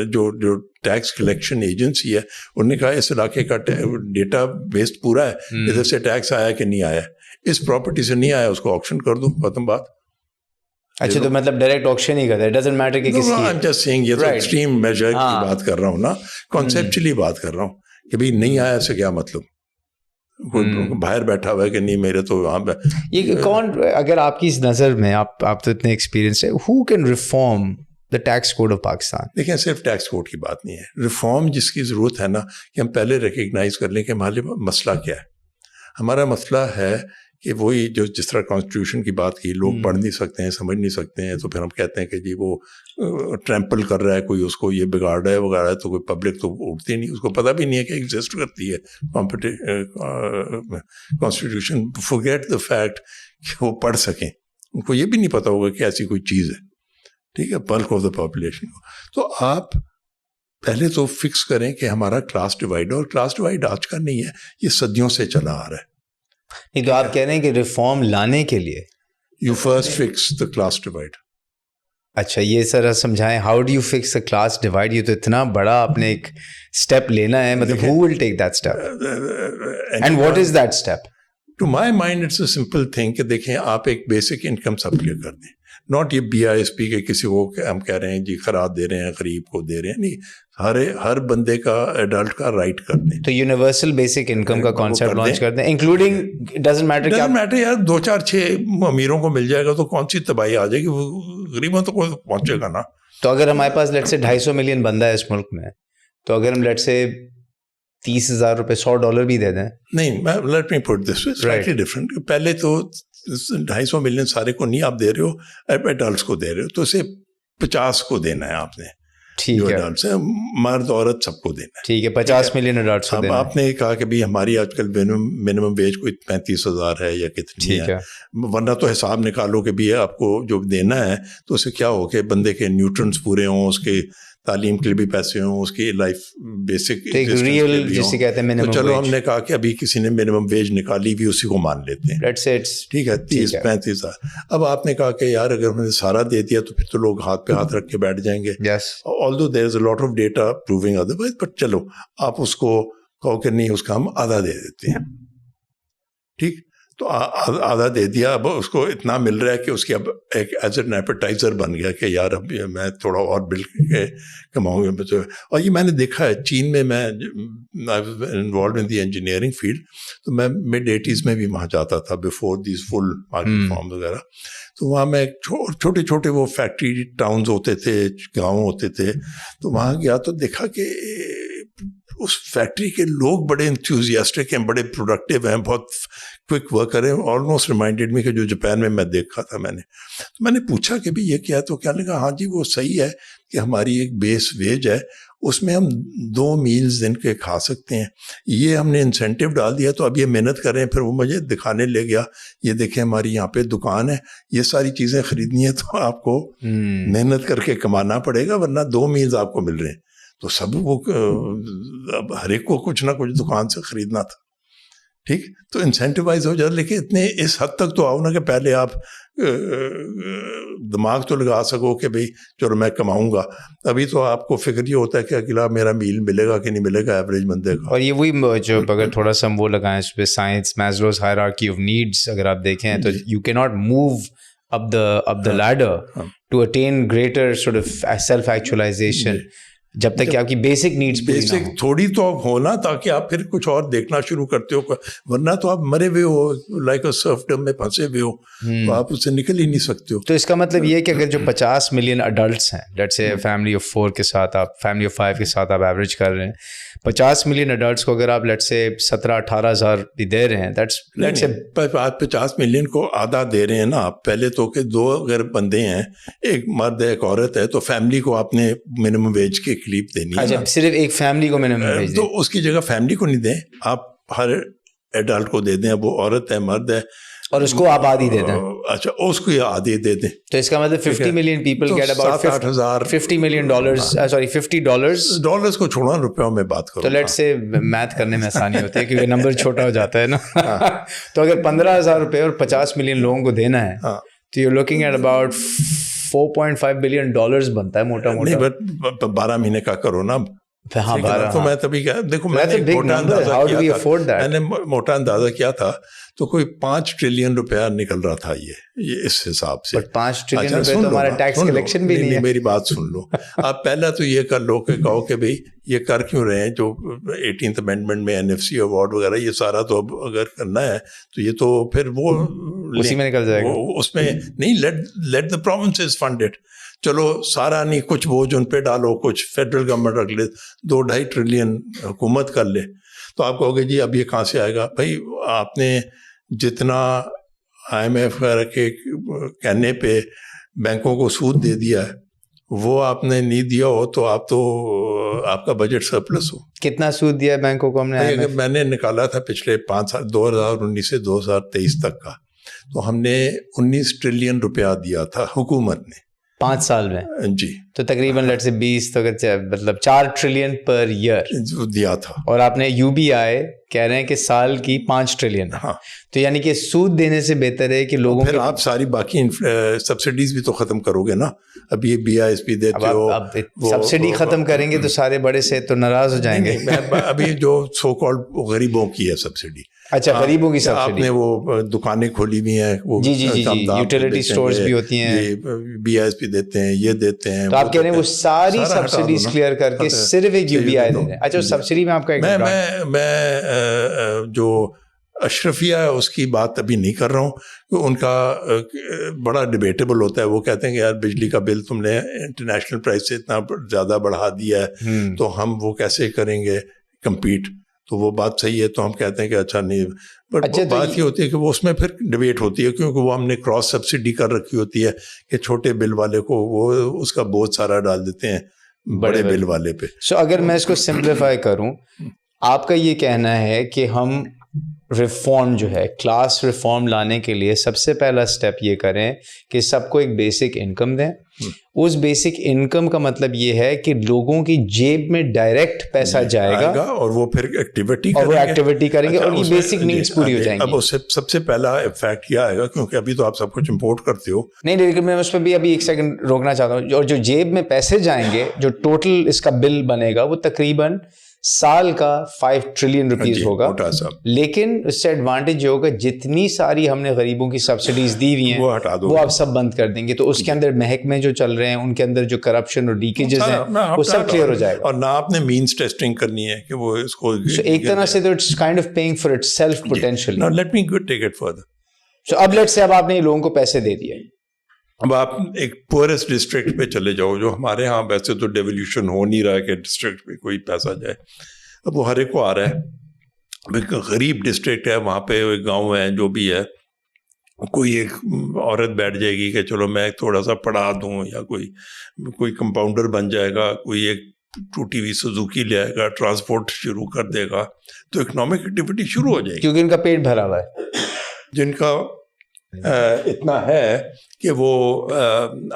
جو ٹیکس کلیکشن ایجنسی ہے انہوں نے کہا اس علاقے کا ڈیٹا بیس پورا ہے, ادھر سے ٹیکس آیا کہ نہیں آیا, اس پراپرٹی سے نہیں آیا اس کو آکشن کر دو, ختم بات. اچھا تو مطلب ڈائریکٹ آکشن ہی کرتا ہے, ڈزنٹ میٹر کہ کس کی. I'm just saying یہ تو ایکسٹریم میجر کی بات کر رہا ہوں نا, کانسیپچولی بات کر رہا ہوں کہ بھائی نہیں آیا سے کیا مطلب, کوئی باہر بیٹھا ہوا ہے کہ نہیں میرے تو وہاں پہ. یہ کون, اگر آپ کی اس نظر میں, آپ تو اتنے ایکسپیرینس ہے, who can reform the tax code of Pakistan؟ دیکھیں صرف ٹیکس کوڈ کی بات نہیں ہے, ریفارم جس کی ضرورت ہے نا کہ ہم پہلے ریکگنائز کر لیں کہ ہمارے مسئلہ کیا ہے. ہمارا مسئلہ ہے کہ وہی جو جس طرح کانسٹیٹیوشن کی بات کی, لوگ پڑھ نہیں سکتے ہیں, سمجھ نہیں سکتے ہیں, تو پھر ہم کہتے ہیں کہ جی وہ ٹریمپل کر رہا ہے کوئی, اس کو یہ بگاڑ رہا ہے وغیرہ, تو کوئی پبلک تو اٹھتی نہیں, اس کو پتہ بھی نہیں ہے کہ ایگزسٹ کرتی ہے کانسٹیٹیوشن. فورگیٹ دا فیکٹ کہ وہ پڑھ سکیں, ان کو یہ بھی نہیں پتہ ہوگا کہ ایسی کوئی چیز ہے, ٹھیک ہے, بلک آف دا پاپولیشن کو. تو آپ پہلے تو فکس کریں کہ ہمارا کلاس ڈیوائڈ, اور کلاس ڈیوائڈ آج کا نہیں ہے, یہ صدیوں سے چلا آ رہا ہے. نہیں تو آپ کہہ رہے ہیں کہ ریفارم لانے کے لیے you first fix the class divide. اچھا یہ ذرا سمجھائیں, how do you fix the class divide? یہ تو اتنا بڑا آپ نے ایک اسٹیپ لینا ہے, مطلب who will take that step and what is that step? To my mind it's a simple thing کہ دیکھیں آپ ایک بیسک انکم سب کلیئر کر دیں, ناٹ یہ BISP کے کسی کو ہم کہہ رہے ہیں جی خراج دے رہے ہیں, غریب کو دے رہے ہیں, نہیں, ہر بندے کا ایڈلٹ کا رائٹ کر دیں. تو یونیورسل بیسک انکم کا کانسیپٹ لانچ کر دیں, انکلوڈنگ ڈزنٹ میٹر یار 2-4-6 امیروں کو مل جائے گا تو کون سی تباہی آ جائے گی, غریبوں تو کوئی پہنچے گا نا. تو اگر ہمارے پاس لیٹ سے 250 ملین بندہ ہے اس ملک میں, تو اگر ہم لیٹ سے 30,000 روپے $100 بھی دے دیں. نہیں, لیٹ می پٹ دس سلائٹلی ڈفرنٹ. پہلے تو 250 ملین سارے کو نہیں آپ دے رہے ہو, ایڈلٹس کو دے رہے ہو, تو اسے 50 کو دینا ہے آپ نے, ٹھیک ہے, ایڈلٹس ہیں, مرد عورت سب کو دینا ہے, ٹھیک ہے, 50 ملین ایڈلٹس کو دینا ہے. آپ نے کہا کہ بھی ہماری آج کل منیمم ویج کوئی 35,000 ہے یا کتنی ہے, ورنہ تو حساب نکالو کہ بھی آپ کو جو دینا ہے تو اسے کیا ہو کہ بندے کے نیوٹرنس پورے ہوں, اس کے تعلیم کے لیے بھی پیسے ہوں, اس کی لائف بیسک ریئل جسے کہتے ہیں. تو چلو ہم نے کہا کہ ابھی کسی نے منیمم ویج نکالی بھی, اسی کو مان لیتے ہیں, ٹھیک ہے, 30-35,000. اب آپ نے کہا کہ یار اگر ہم نے سارا دے دیا تو پھر تو لوگ ہاتھ پہ ہاتھ رکھ کے بیٹھ جائیں گے. although there is a lot of data proving otherwise, but چلو آپ اس کو کہو کہ نہیں, اس کا ہم آدھا دے دیتے ہیں, ٹھیک, تو آدھا دے دیا. اب اس کو اتنا مل رہا ہے کہ اس کی اب ایک ایز این ایپیٹائزر بن گیا کہ یار اب میں تھوڑا اور بل کے کماؤں گا. اور یہ میں نے دیکھا ہے چین میں involved in the engineering field, تو میں mid-80s میں بھی وہاں جاتا تھا before these full market form وغیرہ. تو وہاں میں چھوٹے چھوٹے وہ فیکٹری ٹاؤنز ہوتے تھے, گاؤں ہوتے تھے, تو وہاں گیا تو دیکھا کہ اس فیکٹری کے لوگ بڑے انتھوزیاسٹک ہیں, بڑے پروڈکٹیو ہیں, بہت کوئک ورکر ہیں. آلموسٹ ریمائنڈیڈ می کہ جو جاپان میں دیکھا تھا میں نے پوچھا کہ بھی یہ کیا ہے, تو کیا نے کہا ہاں جی وہ صحیح ہے کہ ہماری ایک بیس ویج ہے, اس میں ہم 2 میلز دن کے کھا سکتے ہیں, یہ ہم نے انسینٹیو ڈال دیا, تو اب یہ محنت کر رہے ہیں. پھر وہ مجھے دکھانے لے گیا, یہ دیکھیں ہماری یہاں پہ دکان ہے, یہ ساری چیزیں خریدنی ہے تو آپ کو محنت کر کے کمانا پڑے گا, ورنہ 2 میلز آپ کو مل رہے ہیں. تو سب وہ اب ہر ایک کو کچھ نہ کچھ دکان سے خریدنا تھا, ٹھیک, تو انسینٹیوائز ہو جاتا. لیکن اتنے اس حد تک تو آؤ نا کہ پہلے آپ دماغ تو لگا سکو کہ بھئی چلو میں کماؤں گا. ابھی تو آپ کو فکر یہ ہوتا ہے کہ اگلا میرا میل ملے گا کہ نہیں ملے گا ایوریج بندے کا. اور یہ وہی جو اگر تھوڑا سا وہ لگائیں اس پہ science, Maslow's hierarchy of needs, اگر آپ دیکھیں تو یو کی not move up the ladder to attain greater sort of self-actualization جب تک کہ آپ کی بیسک نیڈس بیسک تھوڑی تو ہونا, تاکہ آپ پھر کچھ اور دیکھنا شروع کرتے ہو, ورنہ تو آپ مرے ہوئے ہو, لائک اے سرفڈم میں پھنسے ہوئے ہو, تو آپ اس سے نکل ہی نہیں سکتے ہو. تو اس کا مطلب یہ ہے کہ اگر جو 50 ملین اڈلٹس ہیں, لیٹس سے فیملی آف 4 کے ساتھ آپ, فیملی آف 5 کے ساتھ آپ ایوریج کر رہے ہیں, 50 ملین اڈلٹس کو اگر آپ لیٹس سے 17-18 ہزار بھی دے رہے ہیں, لیٹس سے 50 ملین کو آدھا دے رہے ہیں نا آپ. پہلے تو کہ 2 اگر بندے ہیں, ایک مرد ہے ایک عورت ہے, تو فیملی کو آپ نے منیمم ویج کی کلیپ دینی ہے. اچھا, صرف ایک فیملی کو منیمم ویج تو اس کی جگہ فیملی کو نہیں دیں, آپ ہر ایڈلٹ کو دے دیں, اب وہ عورت ہے مرد ہے. اور اس کو آپ آدھی دے دیں. اچھا اس کو آدھی دے دیں تو اس کا مطلب 50 million people get about $50 million sorry $50 کو چھوڑا روپیوں میں بات کرو. تو لیٹ سے میتھ کرنے میں آسانی ہوتی ہے کیونکہ نمبر چھوٹا ہو جاتا ہے نا. تو اگر 15,000 روپے اور 50 ملین لوگوں کو دینا ہے تو you looking at about $4.5 billion بنتا ہے موٹا موٹا. 12 مہینے کا کرو نا. ہاں 12. تو میں تبھی کیا دیکھو میں نے موٹا اندازہ کیا تھا تو کوئی 5 ٹریلین روپیہ نکل رہا تھا یہ اس حساب سے. 5 ٹریلین روپے تو ہمارا ٹیکس کلیکشن بھی نہیں ہے. میری بات سن لو. آپ پہلا تو یہ کر لو کہ کہو کہ بھائی یہ کر کیوں رہے ہیں جو 18th امینڈمنٹ میں NFC ایوارڈ وغیرہ یہ سارا تو اب اگر کرنا ہے تو یہ تو پھر وہ اسی میں نکل جائے گا. اس میں نہیں let the provinces fund it. چلو سارا نہیں کچھ بوجھ ان پہ ڈالو, کچھ فیڈرل گورنمنٹ رکھ لے, 2-2.5 ٹریلین حکومت کر لے. تو آپ کہو گے جی اب یہ کہاں سے آئے گا. بھائی آپ نے جتنا IMF وغیرہ کے کہنے پہ بینکوں کو سود دے دیا ہے وہ آپ نے نہیں دیا ہو تو آپ کا بجٹ سرپلس ہو. کتنا سود دیا ہے بینکوں کو ہم نے؟ میں نے نکالا تھا پچھلے 5 سال 2019 سے 2023 تک کا, تو ہم نے 19 ٹریلین روپیہ دیا تھا حکومت نے 5 سال میں. جی تو تقریباً لیٹ سے 20 تو مطلب 4 ٹریلین پر ایئر دیا تھا. اور آپ نے UBI کہہ رہے ہیں کہ سال کی 5 ٹریلین. ہاں تو یعنی کہ سود دینے سے بہتر ہے کہ لوگوں پھر آپ ساری باقی سبسڈیز بھی تو ختم کرو گے نا. اب یہ BISP دیتے ہو, سبسڈی ختم کریں گے تو سارے بڑے سے تو ناراض ہو جائیں گے. ابھی جو سو کالڈ غریبوں کی ہے سبسڈی. اچھا غریبوں کی سبسڈی. آپ نے وہ دکانیں کھولی ہوئی ہیں, وہ جی یوٹیلیٹی سٹورز بھی ہوتی ہیں, BISP دیتے ہیں, یہ دیتے ہیں. تو آپ کہہ رہے ہیں وہ ساری سبسڈیز کلیئر کر کے صرف ایک UBI دے دیں. اچھا سبسڈی میں آپ کا میں جو اشرفیہ ہے اس کی بات ابھی نہیں کر رہا ہوں کہ ان کا بڑا ڈیبیٹیبل ہوتا ہے. وہ کہتے ہیں کہ یار بجلی کا بل تم نے انٹرنیشنل پرائس سے اتنا زیادہ بڑھا دیا ہے تو ہم وہ کیسے کریں گے کمپیٹ. تو وہ بات صحیح ہے, تو ہم کہتے ہیں کہ اچھا نہیں. بٹ بات یہ ہوتی ہے کہ وہ اس میں پھر ڈیبیٹ ہوتی ہے کیونکہ وہ ہم نے کراس سبسڈی کر رکھی ہوتی ہے کہ چھوٹے بل والے کو وہ اس کا بوجھ سارا ڈال دیتے ہیں بڑے بل والے پہ. سو اگر میں اس کو سمپلیفائی کروں, آپ کا یہ کہنا ہے کہ ہم ریفارم جو ہے کلاس ریفارم لانے کے لیے سب سے پہلا سٹیپ یہ کریں کہ سب کو ایک بیسک انکم دیں. اس بیسک انکم کا مطلب یہ ہے کہ لوگوں کی جیب میں ڈائریکٹ پیسہ جائے گا اور وہ پھر ایکٹیویٹی کریں گے اور یہ بیسک نیڈز پوری ہو جائیں گی. اب اس سے سب سے پہلا فیکٹ یہ آئے گا کیونکہ ابھی تو آپ سب کچھ امپورٹ کرتے ہو. نہیں لیکن میں اس پہ بھی ابھی ایک سیکنڈ روکنا چاہتا ہوں. اور جو جیب میں پیسے جائیں گے, جو ٹوٹل اس کا بل بنے گا وہ تقریباً سال کا 5 ٹریلین روپیز ہوگا. لیکن اس سے ایڈوانٹیج یہ ہوگا جتنی ساری ہم نے غریبوں کی سبسڈیز دی ہوئی ہیں وہ آپ سب بند کر دیں گے. تو اس کے اندر محکمے جو چل رہے ہیں ان کے اندر جو کرپشن اور لیکیجز ہیں وہ سب کلیئر ہو جائے گا. اور نہ آپ نے مینز ٹیسٹنگ کرنی ہے کہ وہ اس کو ایک طرح سے تو it's kind of paying for itself potentially. Now let me take it further. So اب لیٹ سے اب آپ نے لوگوں کو پیسے دے دیے. اب آپ ایک پورسٹ ڈسٹرکٹ پہ چلے جاؤ جو ہمارے ہاں ویسے تو ڈیولیوشن ہو نہیں رہا ہے کہ ڈسٹرکٹ پہ کوئی پیسہ جائے. اب وہ ہر ایک کو آ رہا ہے. ایک غریب ڈسٹرکٹ ہے وہاں پہ ایک گاؤں ہے جو بھی ہے, کوئی ایک عورت بیٹھ جائے گی کہ چلو میں تھوڑا سا پڑھا دوں, یا کوئی کمپاؤنڈر بن جائے گا, کوئی ایک ٹوٹی ہوئی سوزوکی لے آئے گا, ٹرانسپورٹ شروع کر دے گا, تو اکنامک ایکٹیویٹی شروع ہو جائے گی کیونکہ ان کا پیٹ بھرا ہوا ہے. جن کا اتنا ہے کہ وہ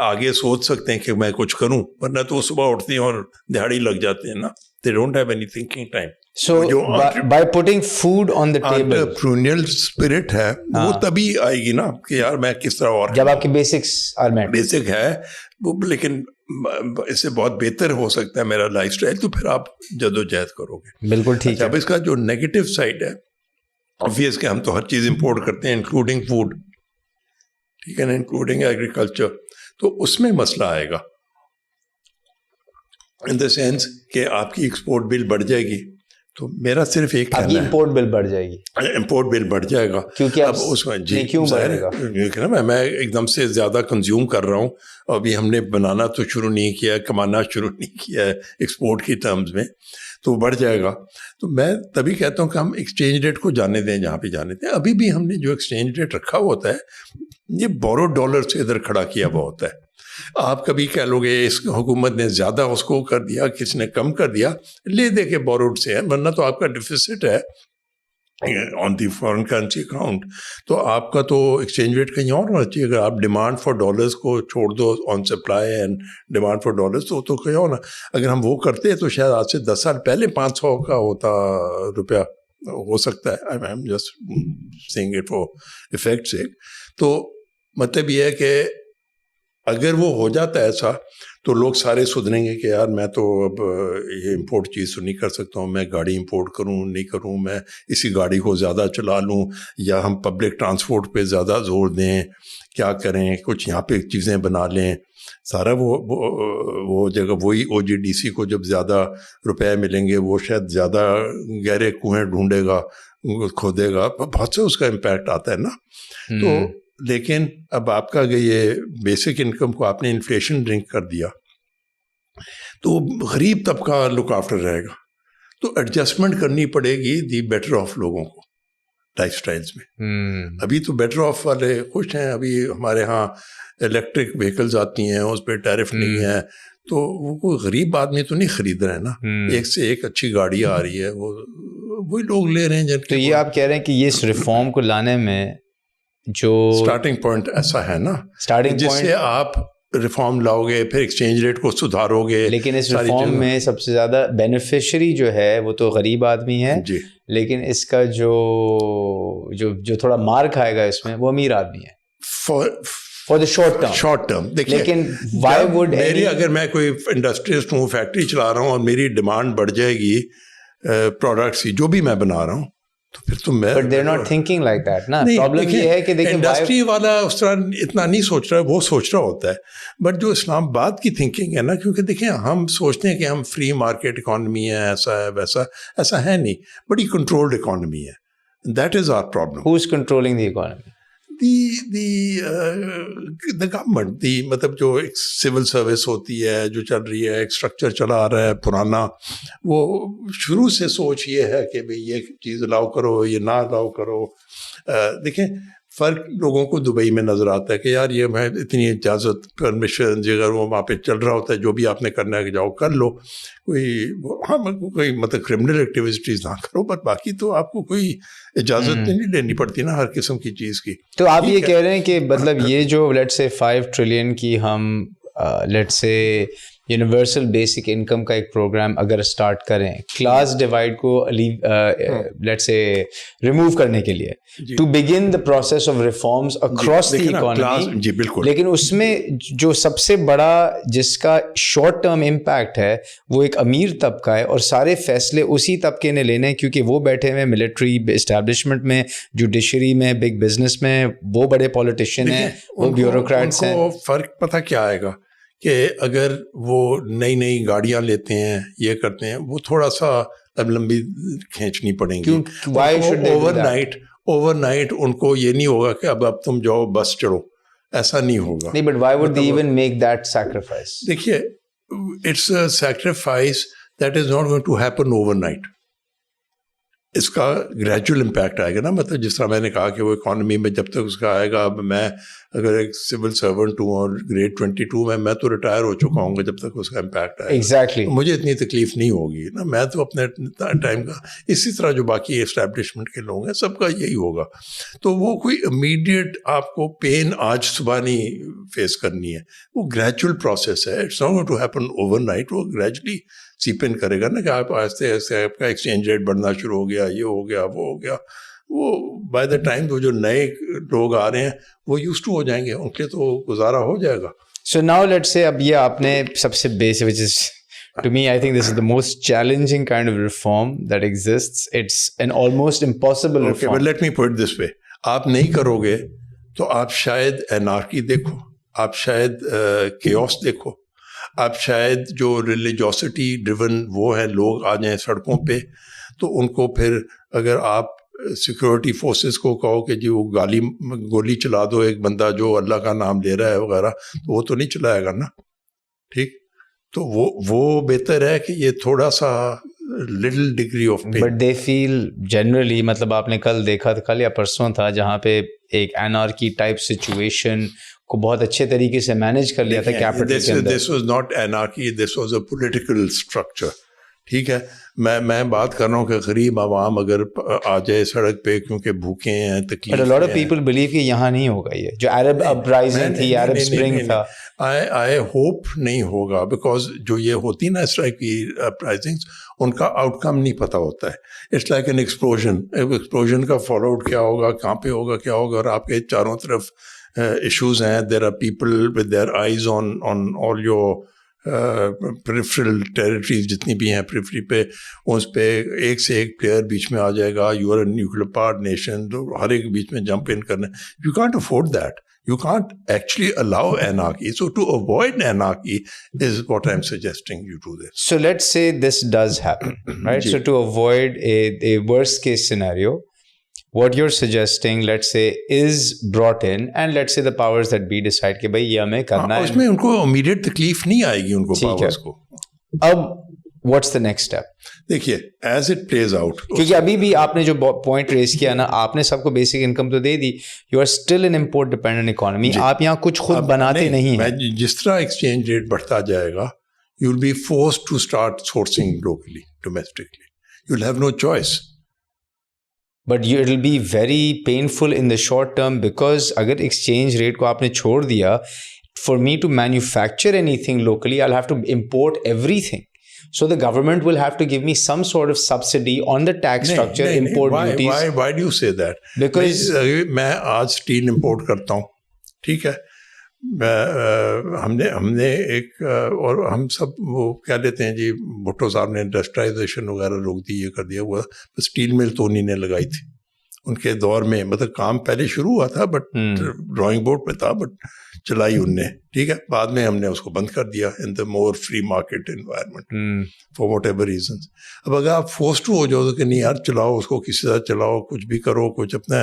آگے سوچ سکتے ہیں کہ میں کچھ کروں, ورنہ تو وہ صبح اٹھتے ہیں اور دہاڑی لگ جاتے ہیں نا. They don't have any thinking time. So by putting food on the table, entrepreneurial spirit ہے وہ تبھی آئے گی نا کہ یار میں کس طرح, اور جب آپ کی بیسکس آر میٹ. بیسک ہے وہ, لیکن اس سے بہت بہتر ہو سکتا ہے میرا لائف اسٹائل, تو پھر آپ جدوجہد کرو گے. بالکل ٹھیک ہے. اب اس کا جو نیگیٹو سائڈ ہے obvious کہ ہم تو ہر چیز امپورٹ کرتے ہیں انکلوڈنگ فوڈ, ٹھیک ہے نا, انکلوڈنگ ایگریکلچر. تو اس میں مسئلہ آئے گا ان دا سینس کہ آپ کی ایکسپورٹ بل بڑھ جائے گی. تو میرا صرف ایک کہنا ہے امپورٹ بل بڑھ جائے گی, امپورٹ بل بڑھ جائے گا کیونکہ اب اس میں جی کیوں بڑھے گا, میں ایک دم سے زیادہ کنزیوم کر رہا ہوں, ابھی ہم نے بنانا تو شروع نہیں کیا, کمانا شروع نہیں کیا ہے ایکسپورٹ کی ٹرمز میں, تو بڑھ جائے گا. تو میں تبھی کہتا ہوں کہ ہم ایکسچینج ریٹ کو جانے دیں جہاں پہ جانے دیں. ابھی بھی ہم نے جو ایکسچینج ریٹ رکھا ہوا ہوتا ہے یہ بورو ڈالر سے ادھر کھڑا کیا ہوا ہوتا ہے. آپ کبھی کہہ لو گے اس حکومت نے زیادہ اس کو کر دیا, کس نے کم کر دیا, لے دے کے بوروڈ سے ہے, ورنہ تو آپ کا ڈیفیسٹ ہے آن دی فارن کرنسی اکاؤنٹ, تو آپ کا تو ایکسچینج ریٹ کہیں اور ہونا چاہیے. اگر آپ ڈیمانڈ فار ڈالرز کو چھوڑ دو on supply and demand for dollars, تو کہیں اور نا. اگر ہم وہ کرتے تو شاید آج سے 10 سال پہلے 500 کا ہوتا روپیہ ہو سکتا ہے. I am just saying it for effect سے. تو مطلب یہ ہے کہ اگر وہ ہو جاتا ہے ایسا تو لوگ سارے سدھریں گے کہ یار میں تو اب یہ امپورٹ چیز تو نہیں کر سکتا ہوں, میں گاڑی امپورٹ کروں نہیں کروں, میں اسی گاڑی کو زیادہ چلا لوں, یا ہم پبلک ٹرانسپورٹ پہ زیادہ زور دیں, کیا کریں, کچھ یہاں پہ چیزیں بنا لیں. سارا وہ جگہ وہی او جی ڈی سی کو جب زیادہ روپے ملیں گے وہ شاید زیادہ گہرے کنویں ڈھونڈے گا, کھودے گا, بہت سے اس کا امپیکٹ آتا ہے نا. تو لیکن اب آپ کا اگر یہ بیسک انکم کو آپ نے انفلیشن ڈرنک کر دیا تو غریب طبقہ لک آفٹر رہے گا. تو ایڈجسٹمنٹ کرنی پڑے گی دی بیٹر آف لوگوں کو لائف سٹائلز میں. ابھی تو بیٹر آف والے خوش ہیں, ابھی ہمارے ہاں الیکٹرک وہیکلز آتی ہیں اس پہ ٹیرف نہیں ہے, تو وہ کوئی غریب آدمی تو نہیں خرید رہے نا. ایک سے ایک اچھی گاڑی آ رہی ہے, وہی لوگ لے رہے ہیں. تو یہ آپ کہہ رہے ہیں کہ یہ اس ریفارم کو لانے میں جو اسٹارٹنگ پوائنٹ ایسا ہے نا, جس سے آپ ریفارم لاؤ گے, پھر ایکسچینج ریٹ کو سدھارو گے. لیکن اس ریفارم میں سب سے زیادہ بینیفیشری جو ہے وہ تو غریب آدمی ہے جی, لیکن اس کا جو تھوڑا مار کھائے گا اس میں وہ امیر آدمی ہے فار دا شارٹ ٹرم. دیکھیے لیکن وائی وڈ اگر میں کوئی انڈسٹریسٹ ہوں, فیکٹری چلا رہا ہوں اور میری ڈیمانڈ بڑھ جائے گی پروڈکٹس کی جو بھی میں بنا رہا ہوں, تو پھر تو میں but they are not thinking like that نا. پرابلم یہ ہے کہ دیکھیں انڈسٹری والا اس طرح اتنا نہیں سوچ رہا ہے, وہ سوچ رہا ہوتا ہے. بٹ جو اسلام آباد کی تھنکنگ ہے نا, کیونکہ دیکھیں ہم سوچتے ہیں کہ ہم فری مارکیٹ اکانومی ہے, ایسا ہے ویسا, ایسا ہے نہیں. بڑی کنٹرولڈ اکانومی ہے. That is our problem. Who is controlling the economy? the government, مطلب جو ایک سول سروس ہوتی ہے جو چل رہی ہے, ایک اسٹرکچر چلا آ رہا ہے پرانا, وہ شروع سے سوچ یہ ہے کہ بھئی یہ چیز الاؤ کرو, یہ نہ الاؤ کرو. دیکھیں فرق لوگوں کو دبئی میں نظر آتا ہے کہ یار یہ میں اتنی اجازت پرمیشن اگر وہ وہاں پہ چل رہا ہوتا ہے, جو بھی آپ نے کرنا ہے کہ جاؤ کر لو, کوئی مطلب کرمنل ایکٹیویٹیز نہ کرو, بٹ باقی تو آپ کو کوئی اجازت نہیں لینی پڑتی نا ہر قسم کی چیز کی. تو آپ یہ کہہ رہے ہیں کہ مطلب یہ جو لیٹ سے 5 ٹریلین کی ہم لیٹ سے یونیورسل بیسک انکم کا ایک پروگرام اگر اسٹارٹ کریں کلاس ڈیوائڈ کو لیٹ سے ریموو کرنے کے لیے, to begin the process of reforms across the economy. جی بالکل. لیکن اس میں جو سب سے بڑا جس کا شارٹ ٹرم امپیکٹ ہے وہ ایک امیر طبقہ ہے, اور سارے فیصلے اسی طبقے نے لینے, کیونکہ وہ بیٹھے ہوئے ملٹری اسٹیبلشمنٹ میں, جوڈیشری میں, بگ بزنس میں, وہ بڑے پولیٹیشین ہیں, وہ بیوروکریٹس ہیں. فرق پتہ کیا آئے گا کہ اگر وہ نئی نئی گاڑیاں لیتے ہیں, یہ کرتے ہیں, وہ تھوڑا سا اب لمبی کھینچنی پڑیں گی. اوور نائٹ ان کو یہ نہیں ہوگا کہ اب تم جاؤ بس چڑھو, ایسا نہیں ہوگا. نہیں, but why would they even make that sacrifice? دیکھیے it's a sacrifice that is not going to happen overnight. اس کا گریجول امپیکٹ آئے گا نا, مطلب جس طرح میں نے کہا کہ وہ اکانومی میں جب تک اس کا آئے گا. اب میں اگر ایک سول سرونٹ ہوں اور گریڈ 22 میں تو ریٹائر ہو چکا ہوں گا جب تک اس کا امپیکٹ آئے گا. ایگزیکٹلی. مجھے اتنی تکلیف نہیں ہوگی نا, میں تو اپنے ٹائم کا, اسی طرح جو باقی اسٹیبلشمنٹ کے لوگ ہیں سب کا یہی ہوگا. تو وہ کوئی امیڈیٹ آپ کو پین آج صبح نہیں فیس کرنی ہے, وہ گریجول پروسیس ہے. It's not going to happen overnight. وہ گریجولی سیپ ان کرے گا نا کہ آپ آہستہ آہستہ آپ کا ایکسچینج ریٹ بڑھنا شروع ہو گیا, یہ ہو گیا, وہ ہو گیا. وہ بائی دا ٹائم جو نئے لوگ آ رہے ہیں وہ یوز ٹو ہو جائیں گے, ان کے تو گزارا ہو جائے گا. سو ناؤ لیٹ سے اب یہ آپ نے سب سے basic, which is to me I think this is the most challenging kind of reform that exists. It's an almost impossible reform. But let me put this way, آپ نہیں کرو گے تو آپ شاید انارکی دیکھو, آپ شاید کیوس دیکھو, آپ شاید جو ریلیجوسٹی ڈریون وہ ہیں لوگ آ جائیں سڑکوں پہ. تو ان کو پھر اگر آپ سیکورٹی فورسز کو کہو کہ جی وہ گولی چلا دو ایک بندہ جو اللہ کا نام لے رہا ہے وغیرہ, تو وہ تو نہیں چلائے گا نا. ٹھیک, تو وہ بہتر ہے کہ یہ تھوڑا سا little degree of pain. But they feel generally, مطلب آپ نے کل دیکھا تھا, کل یا پرسوں تھا, جہاں پہ ایک انارکی ٹائپ سچویشن کو بہت اچھے طریقے سے مینیج کر لیا تھا کیپٹل کے اندر. This was not anarchy, this was a political structure. ٹھیک ہے, میں بات کر رہا ہوں کہ غریب عوام اگر آ جائے سڑک پہ کیونکہ بھوکے ہیں تکلیف But a lot of people believe کہ یہاں نہیں ہوگا یہ جو عرب اپرائزنگ تھی, عرب اسپرنگ تھا. آئی ہوپ نہیں ہوگا, بیکاز جو یہ ہوتی نا اس طرح کی اپرائزنگس ان کا آؤٹ کم نہیں پتہ ہوتا ہے. اٹس لائک این ایکسپلوژن کا فالو آؤٹ کیا ہوگا, کہاں پہ ہوگا, کیا ہوگا, اور آپ کے چاروں طرف ایشوز ہیں. There are people with their eyes on all your peripheral territories جتنی بھی ہیں پریفری پہ, اس پہ ایک سے ایک پلیئر بیچ میں آ جائے گا. You are a nuclear power nation, تو ہر ایک بیچ میں جمپ ان کرنا. You can't afford that. You can't actually allow anarchy. So to avoid anarchy is what I'm suggesting you do this. So let's say this does happen, right? So to avoid a worst case scenario, what you're suggesting, let's say, is brought in, and let's say the powers that be decide کہ بھائی یہ ہمیں کرنا ہے. اس میں ان کو immediate تکلیف نہیں آئے گی ان کو powers کو. اب what's the next step? دیکھیے ایز اٹ پلیز آؤٹ, کیونکہ ابھی بھی آپ نے جو پوائنٹ ریز کیا نا, آپ نے سب کو بیسک انکم تو دے دی, you are still in import dependent economy, آپ یہاں کچھ خود بناتے نہیں ہیں. جس طرح ایکسچینج ریٹ بڑھتا جائے گا, you will be forced to start sourcing locally, domestically. You will have no choice. But it will be very painful in the short term, because اگر ایکسچینج ریٹ کو آپ نے چھوڑ دیا, for me to manufacture anything locally I have to import everything. So the government will have to give me some sort of subsidy on the tax structure, import duties. Why do you say that? Because میں آج اسٹیل امپورٹ کرتا ہوں, ٹھیک ہے, ہم نے ایک اور ہم سب وہ کیا لیتے ہیں جی, بھٹو صاحب نے انڈسٹرائزیشن وغیرہ روک دی, یہ کر دیا ہوا, اسٹیل مل تو انہیں نے لگائی تھی ان کے دور میں. مطلب کام پہلے شروع ہوا تھا, بٹ ڈرائنگ بورڈ پہ تھا, بٹ چلائی ان نے, ٹھیک ہے. بعد میں ہم نے اس کو بند کر دیا in the more free market environment for whatever reasons. اب اگر آپ فورسڈ ہو جاؤ تو کہ نہیں یار چلاؤ اس کو, کسی طرح چلاؤ, کچھ بھی کرو, کچھ اپنا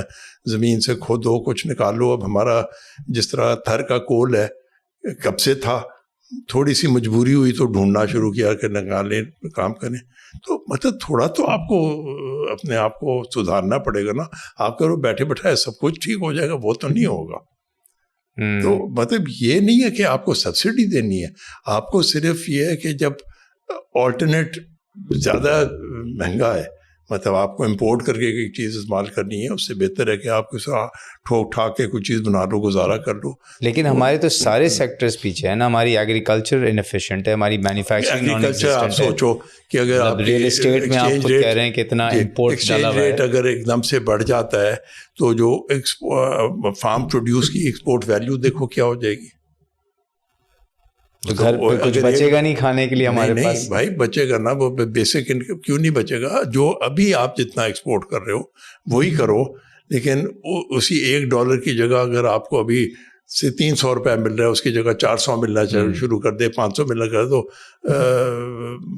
زمین سے کھودو, کچھ نکالو. اب ہمارا جس طرح تھر کا کول ہے کب سے تھا, تھوڑی سی مجبوری ہوئی تو ڈھونڈنا شروع کیا کہ نکالیں, کام کریں. تو مطلب تھوڑا تو آپ کو اپنے آپ کو سدھارنا پڑے گا نا. آپ کرو بیٹھے بیٹھائے سب کچھ ٹھیک ہو جائے گا, وہ تو نہیں ہوگا. تو مطلب یہ نہیں ہے کہ آپ کو سبسڈی دینی ہے, آپ کو صرف یہ ہے کہ جب آلٹرنیٹ زیادہ مہنگا ہے, مطلب آپ کو امپورٹ کر کے ایک چیز استعمال کرنی ہے, اس سے بہتر ہے کہ آپ کچھ ٹھوک ٹھاک کے کوئی چیز بنا لو, گزارا کر لو. لیکن ہمارے تو سارے سیکٹرز پیچھے ہیں نا. ہماری ایگریکلچر انفیشینٹ ہے, ہماری مینوفیکچرنگ ایگریکلچر. آپ سوچو کہ اگر آپ ریئل اسٹیٹ میں آپ خود کہہ رہے ہیں کتنا امپورٹ ڈالا ہوا ہے, ریٹ اگر ایک دم سے بڑھ جاتا ہے تو جو فارم پروڈیوس کی ایکسپورٹ ویلیو دیکھو کیا ہو جائے گی. گھر پہ کچھ بچے گا نہیں کھانے کے لیے ہمارے پاس. نہیں بھائی بچے گا نا, وہ بیسک انکم کیوں نہیں بچے گا. جو ابھی آپ جتنا ایکسپورٹ کر رہے ہو وہی کرو, لیکن اسی $1 کی جگہ اگر آپ کو ابھی سے $300 مل رہا ہے, اس کی جگہ $400 ملنا شروع کر دے, $500 ملنا کر دو,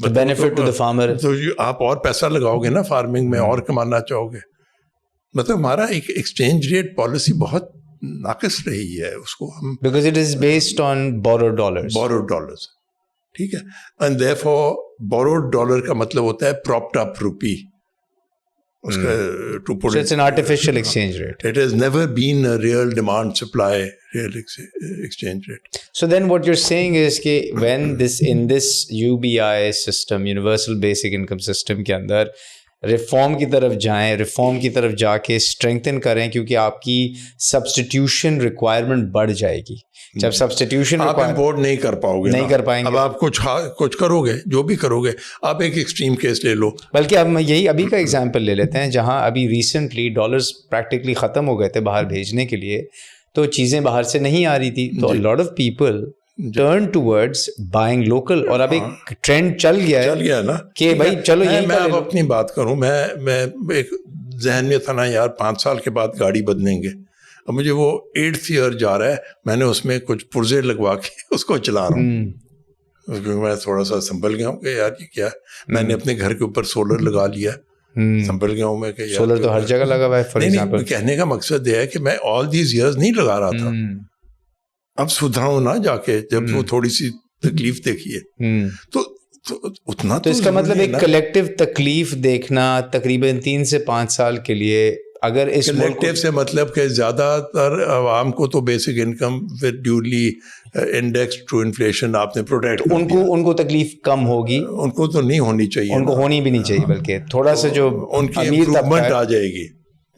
بینیفٹ ٹو دا فارمر. تو آپ اور پیسہ لگاؤ گے نا فارمنگ میں, اور کمانا چاہو گے. مطلب ہمارا ایک ایکسچینج ریٹ پالیسی بہت ناقص رہی ہے, اس کو ہم because it is based on borrowed dollars. ٹھیک ہے. اینڈ therefore borrowed dollar کا مطلب ہوتا ہے propped up rupee. اس کا to put so it's an artificial exchange rate. It has never been a real demand supply real exchange rate. So then what you're saying is کہ when in this UBI system, universal basic income system کے اندر ریفارم کی طرف جائیں, ریفارم کی طرف جا کے اسٹرینگتھن کریں, کیونکہ آپ کی سبسٹیٹیوشن ریکوائرمنٹ بڑھ جائے گی. جب سبسٹیٹیوشن آپ امپورٹ نہیں کر پاؤ گے, نہیں کر پائیں گے. اب آپ کچھ کرو گے, جو بھی کرو گے, آپ ایک ایکسٹریم کیس لے لو. بلکہ اب میں یہی ابھی کا ایگزامپل لے لیتے ہیں, جہاں ابھی ریسنٹلی ڈالرز پریکٹیکلی ختم ہو گئے تھے باہر بھیجنے کے لیے, تو چیزیں باہر سے نہیں آ رہی تھی, تو lot of people turn towards buying local. اور اب ایک ٹرینڈ چل گیا نا کہ بھائی چلو یہی. میں اب اپنی بات کروں, میں ایک ذہن میں تھا نا یار 5 سال کے بعد گاڑی بدلیں گے. اب مجھے وہ 8th ایئر جا رہا ہے, میں نے اس میں کچھ پرزے لگوا کے اس کو چلا رہا ہوں, کیونکہ میں تھوڑا سا سنبھل گیا ہوں کہ یار یہ کیا ہے. میں نے اپنے گھر کے اوپر سولر لگا لیا, سنبھل گیا ہوں میں کہ سولر تو ہر جگہ لگا ہوا ہے. فار ایگزامپل کہنے کا مقصد یہ ہے کہ میں آل دیز ایئرز نہیں لگا رہا تھا, اب سدھراؤں نا جا کے جب وہ تھوڑی سی تکلیف دیکھی ہے. تو اتنا تو اس کا مطلب ایک کلیکٹیو تکلیف دیکھنا تقریباً 3 سے 5 سال کے لیے. اگر اس کلیکٹیو سے مطلب کہ زیادہ تر عوام کو تو basic income duly indexed to inflation آپ نے پروٹیکٹ ان کو تکلیف کم ہوگی, ان کو تو نہیں ہونی چاہیے, ان کو ہونی بھی نہیں چاہیے, بلکہ تھوڑا سا جو ان کی امپروومنٹ آ جائے گی,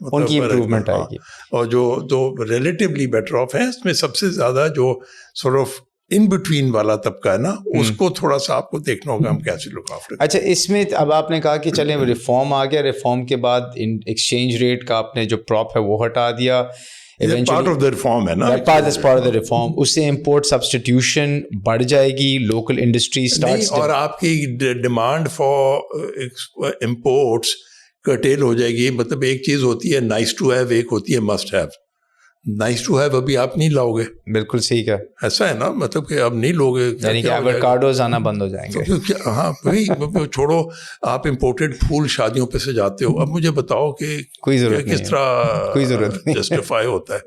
ان کی امپروومنٹ آئے گی. اور جو ریلیٹیولی بیٹر آف ہیں اس میں سب سے زیادہ جو سورٹ آف ان بٹوین والا طبقہ ہے نا, اس کو تھوڑا سا آپ کو دیکھنا ہوگا ہم کیسے لک آفٹر. اچھا, اس میں اب آپ نے کہا کہ چلیں ریفارم آ گیا, ریفارم کے بعد ایکسچینج ریٹ کا آپ نے جو پراپ ہے وہ ہٹا دیا, پارٹ آف دا ریفارم ہے نا, پارٹ آف دا ریفارم, اس سے امپورٹ سبسٹیٹیوشن بڑھ جائے گی, لوکل انڈسٹری اسٹارٹس, اور آپ کی ڈیمانڈ فار امپورٹس کرٹیل ہو جائے گی. مطلب ایک چیز ہوتی ہے نائس ٹو ہیو, ایک ہوتی ہے must have. Nice to have ابھی آپ نہیں لاؤ گے. بالکل صحیح ہے, ایسا ہے نا, مطلب کہ اب نہیں لوگے, یعنی کہ ایووکاڈوز آنا بند ہو جائیں گے. ہاں بھائی چھوڑو, آپ امپورٹڈ پھول شادیوں پہ سجاتے ہو, اب مجھے بتاؤ کہ کوئی ضرورت کس طرح کوئی ضرورت جسٹیفائی ہوتا ہے.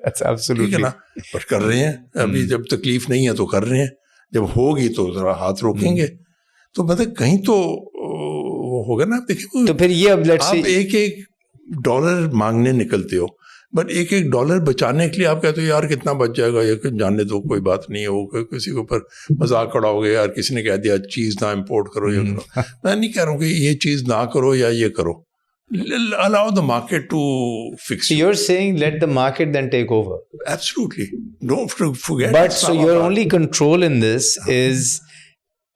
ٹھیک ہے نا, پر کر رہے ہیں ابھی, جب تکلیف نہیں ہے تو کر رہے ہیں, جب ہوگی تو ذرا ہاتھ روکیں گے. تو مطلب کہیں تو وہ ہوگا نا. دیکھیں تو پھر یہ اب آپ ایک ڈالر مانگنے نکلتے ہو, بٹ ایک ڈالر بچانے کے لیے آپ کہتے ہو یار کتنا بچ جائے گا, یہ جاننے دو کوئی بات نہیں ہے, وہ کسی کے اوپر مذاق کھڑا ہو گیا, یار کسی نے کہہ دیا چیز نہ امپورٹ کرو, یہ کرو. میں نہیں کہہ رہا ہوں کہ یہ چیز نہ کرو یا یہ کرو, allow the market to fix it. You're saying let the market then take over. Absolutely, don't forget. But so your only control in this is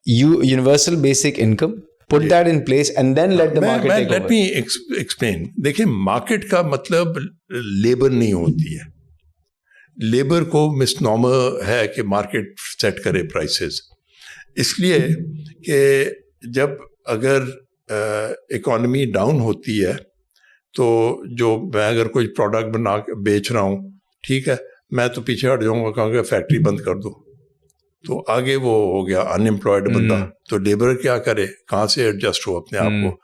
universal basic income. Put that in place and then let the market take over. Let me explain. دیکھیں, مارکیٹ کا مطلب لیبر نہیں ہوتی ہے. لیبر کو مسنومر ہے کہ مارکیٹ سیٹ کرے پرائسز, اس لیے کہ جب اگر اکانومی ڈاؤن ہوتی ہے تو جو میں اگر کوئی پروڈکٹ بنا کے بیچ رہا ہوں, ٹھیک ہے, میں تو پیچھے ہٹ جاؤں گا, کہوں گا فیکٹری بند کر دو, تو آگے وہ ہو گیا ان امپلائڈ بندہ. تو لیبر کیا کرے, کہاں سے ایڈجسٹ ہو اپنے آپ کو.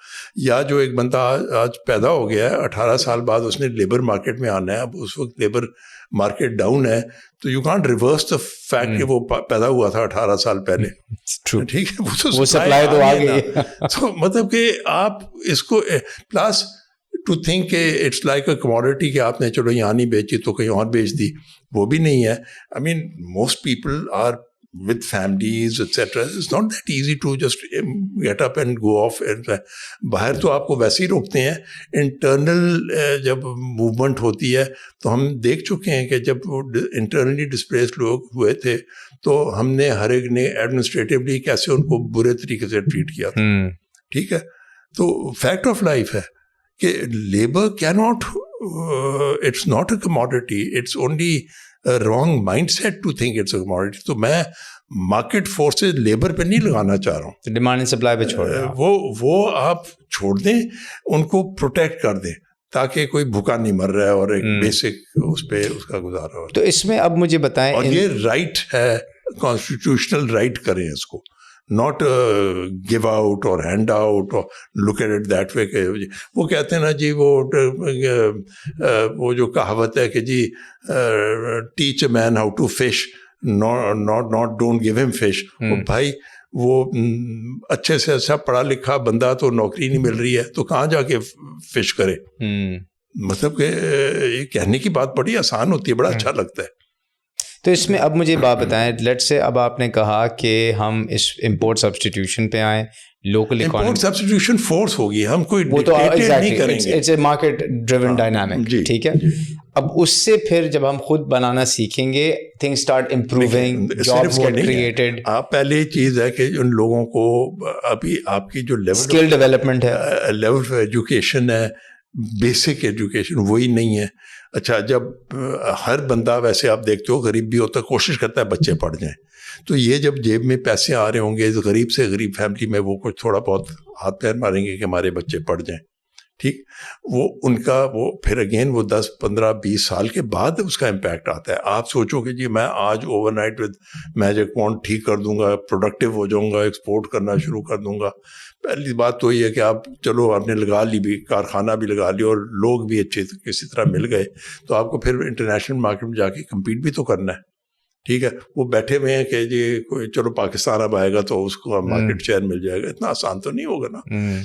یا جو ایک بندہ آج پیدا ہو گیا ہے, 18 سال بعد اس نے لیبر مارکیٹ میں آنا ہے, اب اس وقت لیبر مارکیٹ ڈاؤن ہے, تو you can't reverse the fact کہ وہ پیدا ہوا تھا 18 سال پہلے. ٹھیک ہے, وہ سپلائی تو آ گئی. تو مطلب کہ آپ اس کو پلس ٹو تھنک کہ اٹس لائک اے کموڈٹی, کہ آپ نے چلو یہاں نہیں بیچی تو کہیں اور بیچ دی, وہ بھی نہیں ہے. I mean most people are with families etc. It's not that easy to just get up and go off. باہر تو آپ کو ویسے ہی روکتے ہیں, انٹرنل جب موومنٹ ہوتی ہے تو ہم دیکھ چکے ہیں کہ جب انٹرنلی ڈسپلیسڈ لوگ ہوئے تھے تو ہم نے ہر ایک نے ایڈمنسٹریٹولی کیسے ان کو برے طریقے سے ٹریٹ کیا تھا. ٹھیک ہے, تو فیکٹ آف لائف ہے کہ labour cannot, it's not a commodity, it's only wrong mindset to think it's a commodity. تو میں مارکیٹ فورسز لیبر پہ نہیں لگانا چاہ رہا ہوں, ڈیمانڈ اینڈ سپلائی پہ چھوڑ رہا ہوں. وہ آپ چھوڑ دیں, ان کو پروٹیکٹ کر دیں تاکہ کوئی بھوکا نہیں مر رہا ہے اور ایک بیسک اس پہ اس کا گزارا ہو. تو اس میں اب مجھے بتائیں, اور یہ رائٹ ہے, کانسٹیٹیوشنل رائٹ کریں اس کو, not give out or hand out or look at it that way. کہ وہ کہتے ہیں نا جی, وہ جو کہاوت ہے کہ جی teach a man how to fish, not don't give him fish. بھائی وہ اچھے سے اچھا پڑھا لکھا بندہ تو نوکری نہیں مل رہی ہے تو کہاں جا کے فش کرے. مطلب کہ یہ کہنے کی بات بڑی آسان ہوتی ہے, بڑا اچھا لگتا ہے. تو اس میں اب مجھے بات بتائیں, لیٹ سے اب آپ نے کہا کہ ہم اس امپورٹ سبسٹیٹیوشن پہ آئیں, لوکل امپورٹ سبسٹیٹیوشن فورس ہوگی, ہم کوئی وہ تو نہیں کریں گے, it's a market driven dynamic. ٹھیک ہے, اب اس سے پھر جب ہم خود بنانا سیکھیں گے, things start improving, jobs get created. آپ پہلی چیز ہے کہ ان لوگوں کو ابھی آپ کی جو لیول اسکل ڈیولپمنٹ ہے, لیول آف ایجوکیشن ہے, بیسک ایجوکیشن وہی نہیں ہے. اچھا, جب ہر بندہ ویسے آپ دیکھتے ہو غریب بھی ہوتا ہے, کوشش کرتا ہے بچے پڑھ جائیں, تو یہ جب جیب میں پیسے آ رہے ہوں گے غریب سے غریب فیملی میں, وہ کچھ تھوڑا بہت ہاتھ پیر ماریں گے کہ ہمارے بچے پڑھ جائیں. ٹھیک, وہ ان کا وہ پھر اگین وہ 10 15 20 سال کے بعد اس کا امپیکٹ آتا ہے. آپ سوچو کہ جی میں آج over night with magic wand ٹھیک کر دوں گا, پروڈکٹیو ہو جاؤں گا, ایکسپورٹ کرنا شروع کر دوں گا. پہلی بات تو یہ ہے کہ آپ چلو آپ نے لگا لی بھی, کارخانہ بھی لگا لی اور لوگ بھی اچھے کسی طرح مل گئے, تو آپ کو پھر انٹرنیشنل مارکیٹ میں جا کے کمپیٹ بھی تو کرنا ہے. ٹھیک ہے, وہ بیٹھے ہوئے ہیں کہ جی کوئی چلو پاکستان اب آئے گا تو اس کو مارکیٹ شیئر مل جائے گا, اتنا آسان تو نہیں ہوگا نا.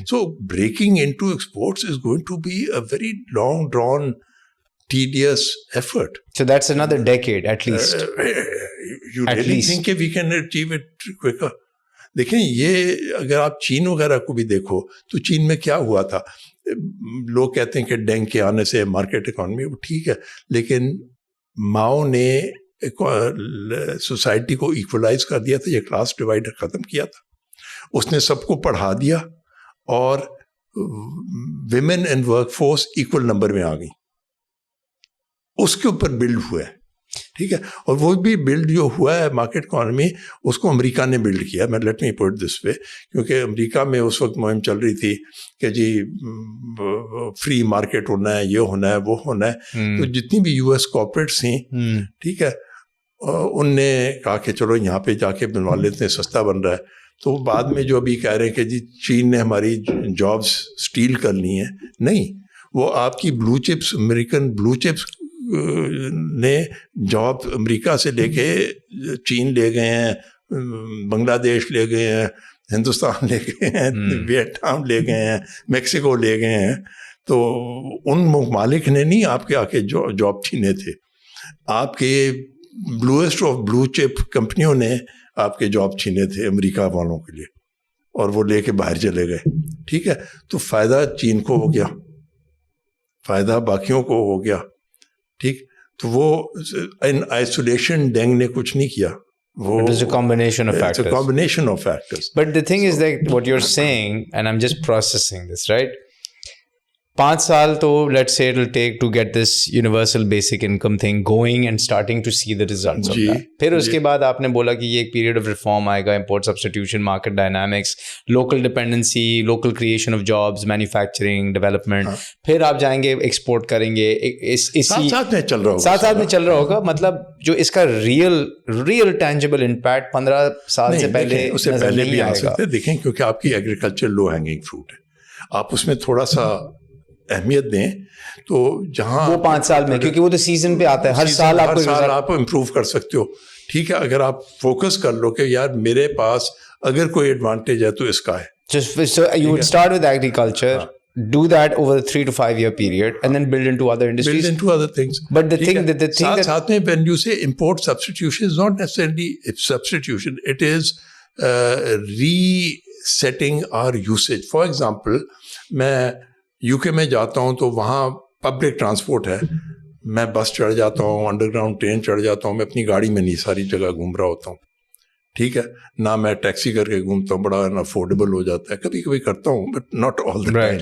So breaking into exports is going to be a very long drawn tedious effort. So that's another decade at least. You really think we can achieve it quicker? دیکھیں یہ اگر آپ چین وغیرہ کو بھی دیکھو تو چین میں کیا ہوا تھا. لوگ کہتے ہیں کہ ڈینگ کے آنے سے مارکیٹ اکانومی وہ ٹھیک ہے, لیکن ماؤ نے سوسائٹی کو ایکولائز کر دیا تھا, یہ کلاس ڈیوائڈر ختم کیا تھا, اس نے سب کو پڑھا دیا اور women and work force equal number میں آ گئی, اس کے اوپر بلڈ ہوا ہے. ٹھیک ہے, اور وہ بھی بلڈ جو ہوا ہے مارکیٹ اکانومی اس کو امریکہ نے بلڈ کیا. میں لیٹ می پٹ دس وے, کیونکہ امریکہ میں اس وقت مہم چل رہی تھی کہ جی فری مارکیٹ ہونا ہے, یہ ہونا ہے, وہ ہونا ہے. تو جتنی بھی یو ایس کارپوریٹس تھیں, ٹھیک ہے, ان نے کہا کہ چلو یہاں پہ جا کے بنوا لیتے ہیں, سستا بن رہا ہے. تو بعد میں جو ابھی کہہ رہے ہیں کہ جی چین نے ہماری جابس اسٹیل کر لی ہیں, نہیں, وہ آپ کی بلو چپس, امریکن بلو چپس نے جاب امریکہ سے لے کے چین لے گئے ہیں, بنگلہ دیش لے گئے ہیں, ہندوستان لے گئے ہیں, ویتنام لے گئے ہیں, میکسیکو لے گئے ہیں. تو ان ممالک نے نہیں آپ کے آ کے جاب چھینے تھے, آپ کے بلوئسٹ آف بلو چپ کمپنیوں نے آپ کے جاب چھینے تھے امریکہ والوں کے لیے, اور وہ لے کے باہر چلے گئے. ٹھیک ہے, تو فائدہ چین کو ہو گیا, فائدہ باقیوں کو ہو گیا. ٹھیک, تو وہ ان آئسولیشن ڈینگ نے کچھ نہیں کیا. It is a combination of factors. It's a combination of factors. But the thing is that what you're saying, and I'm just processing this, right? 5 سال تو let's say it'll take to get this universal basic income thing going and starting to see the results of that. پھر اس کے بعد آپ نے بولا کہ یہ ایک period of reform آئے گا, import substitution, market dynamics, local dependency, local creation of jobs, manufacturing, development. پھر آپ جائیں گے ایکسپورٹ کریں گے, ساتھ میں چل رہا ہوگا, ساتھ میں چل رہا ہوگا. مطلب جو اس کا ریئل ٹینجبل امپیکٹ 15 سال سے پہلے اس سے پہلے بھی آ سکتے. دیکھیں کیونکہ آپ کی ایگریکلچر لو ہینگنگ فروٹ ہے, آپ اس میں تھوڑا سا اہمیت دیں. تو جہاں وہ 5 سال میں, کیونکہ وہ تو سیزن پہ آتا ہے, ہر سال آپ امپروو کر سکتے ہو. ٹھیک ہے, اگر آپ فوکس کر لو کہ یار میرے پاس اگر کوئی ایڈوانٹیج ہے تو اس کا ہے. So you would start with agriculture, do that over a 3 to 5 year period, and then build into other industries. Build into other things. But the thing that ساتھ میں when you say import substitution is not necessarily substitution, it is resetting our usage. For example, میں یو کے میں جاتا ہوں تو وہاں پبلک ٹرانسپورٹ ہے, میں بس چڑھ جاتا ہوں, انڈر گراؤنڈ ٹرین چڑھ جاتا ہوں, میں اپنی گاڑی میں نہیں ساری جگہ گھوم رہا ہوتا ہوں. ٹھیک ہے, نہ میں ٹیکسی کر کے گھومتا ہوں, بڑا افورڈیبل ہو جاتا ہے, کبھی کبھی کرتا ہوں but not all the time.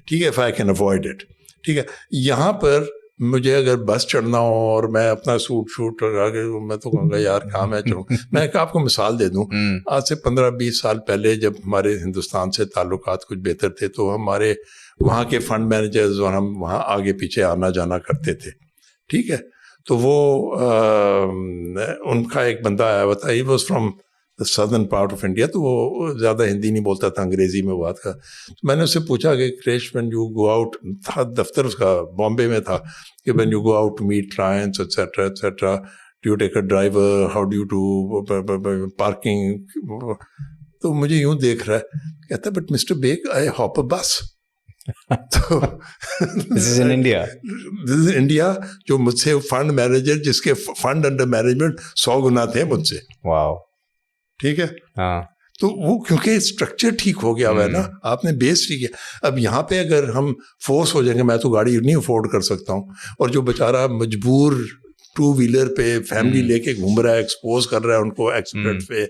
ٹھیک ہے, if I can avoid it. ٹھیک ہے, یہاں پر مجھے اگر بس چڑھنا ہو اور میں اپنا سوٹ لگا کے, میں تو کہوں گا یار کہاں میں چلوں. میں آپ کو مثال دے دوں, آج سے 15-20 سال پہلے جب ہمارے ہندوستان سے تعلقات کچھ بہتر تھے تو ہمارے وہاں کے فنڈ مینیجرز اور ہم وہاں آگے پیچھے آنا جانا کرتے تھے. ٹھیک ہے, تو وہ ان کا ایک بندہ آیا ہوا تھا, he was from the southern part of India, تو وہ زیادہ ہندی نہیں بولتا تھا, انگریزی میں بات کا. تو میں نے اس سے پوچھا کہ کریش وین یو گو آؤٹ, تھا دفتر اس کا بامبے میں تھا, کہ when you go out to meet clients etcetera etcetera, do you take a driver, how do you do parking. تو مجھے یوں دیکھ رہا ہے, کہتا ہے but mister Baig I hop a bus. تو this is in India. This is India, جو مجھ سے فنڈ مینیجر جس کے فنڈ انڈر مینجمنٹ 100 گنا تھے مجھ سے. واو. ٹھیک ہے, ہاں, تو وہ کیونکہ اسٹرکچر ٹھیک ہو گیا ہوا ہے نا, آپ نے بیس ٹھیک ہے. اب یہاں پہ اگر ہم فورس ہو جائیں گے, میں تو گاڑی نہیں افورڈ کر سکتا ہوں, اور جو بیچارہ مجبور 2 ویلر پہ فیملی لے کے گھوم رہا ہے, ایکسپوز کر رہا ہے ان کو ایکسپریس پہ,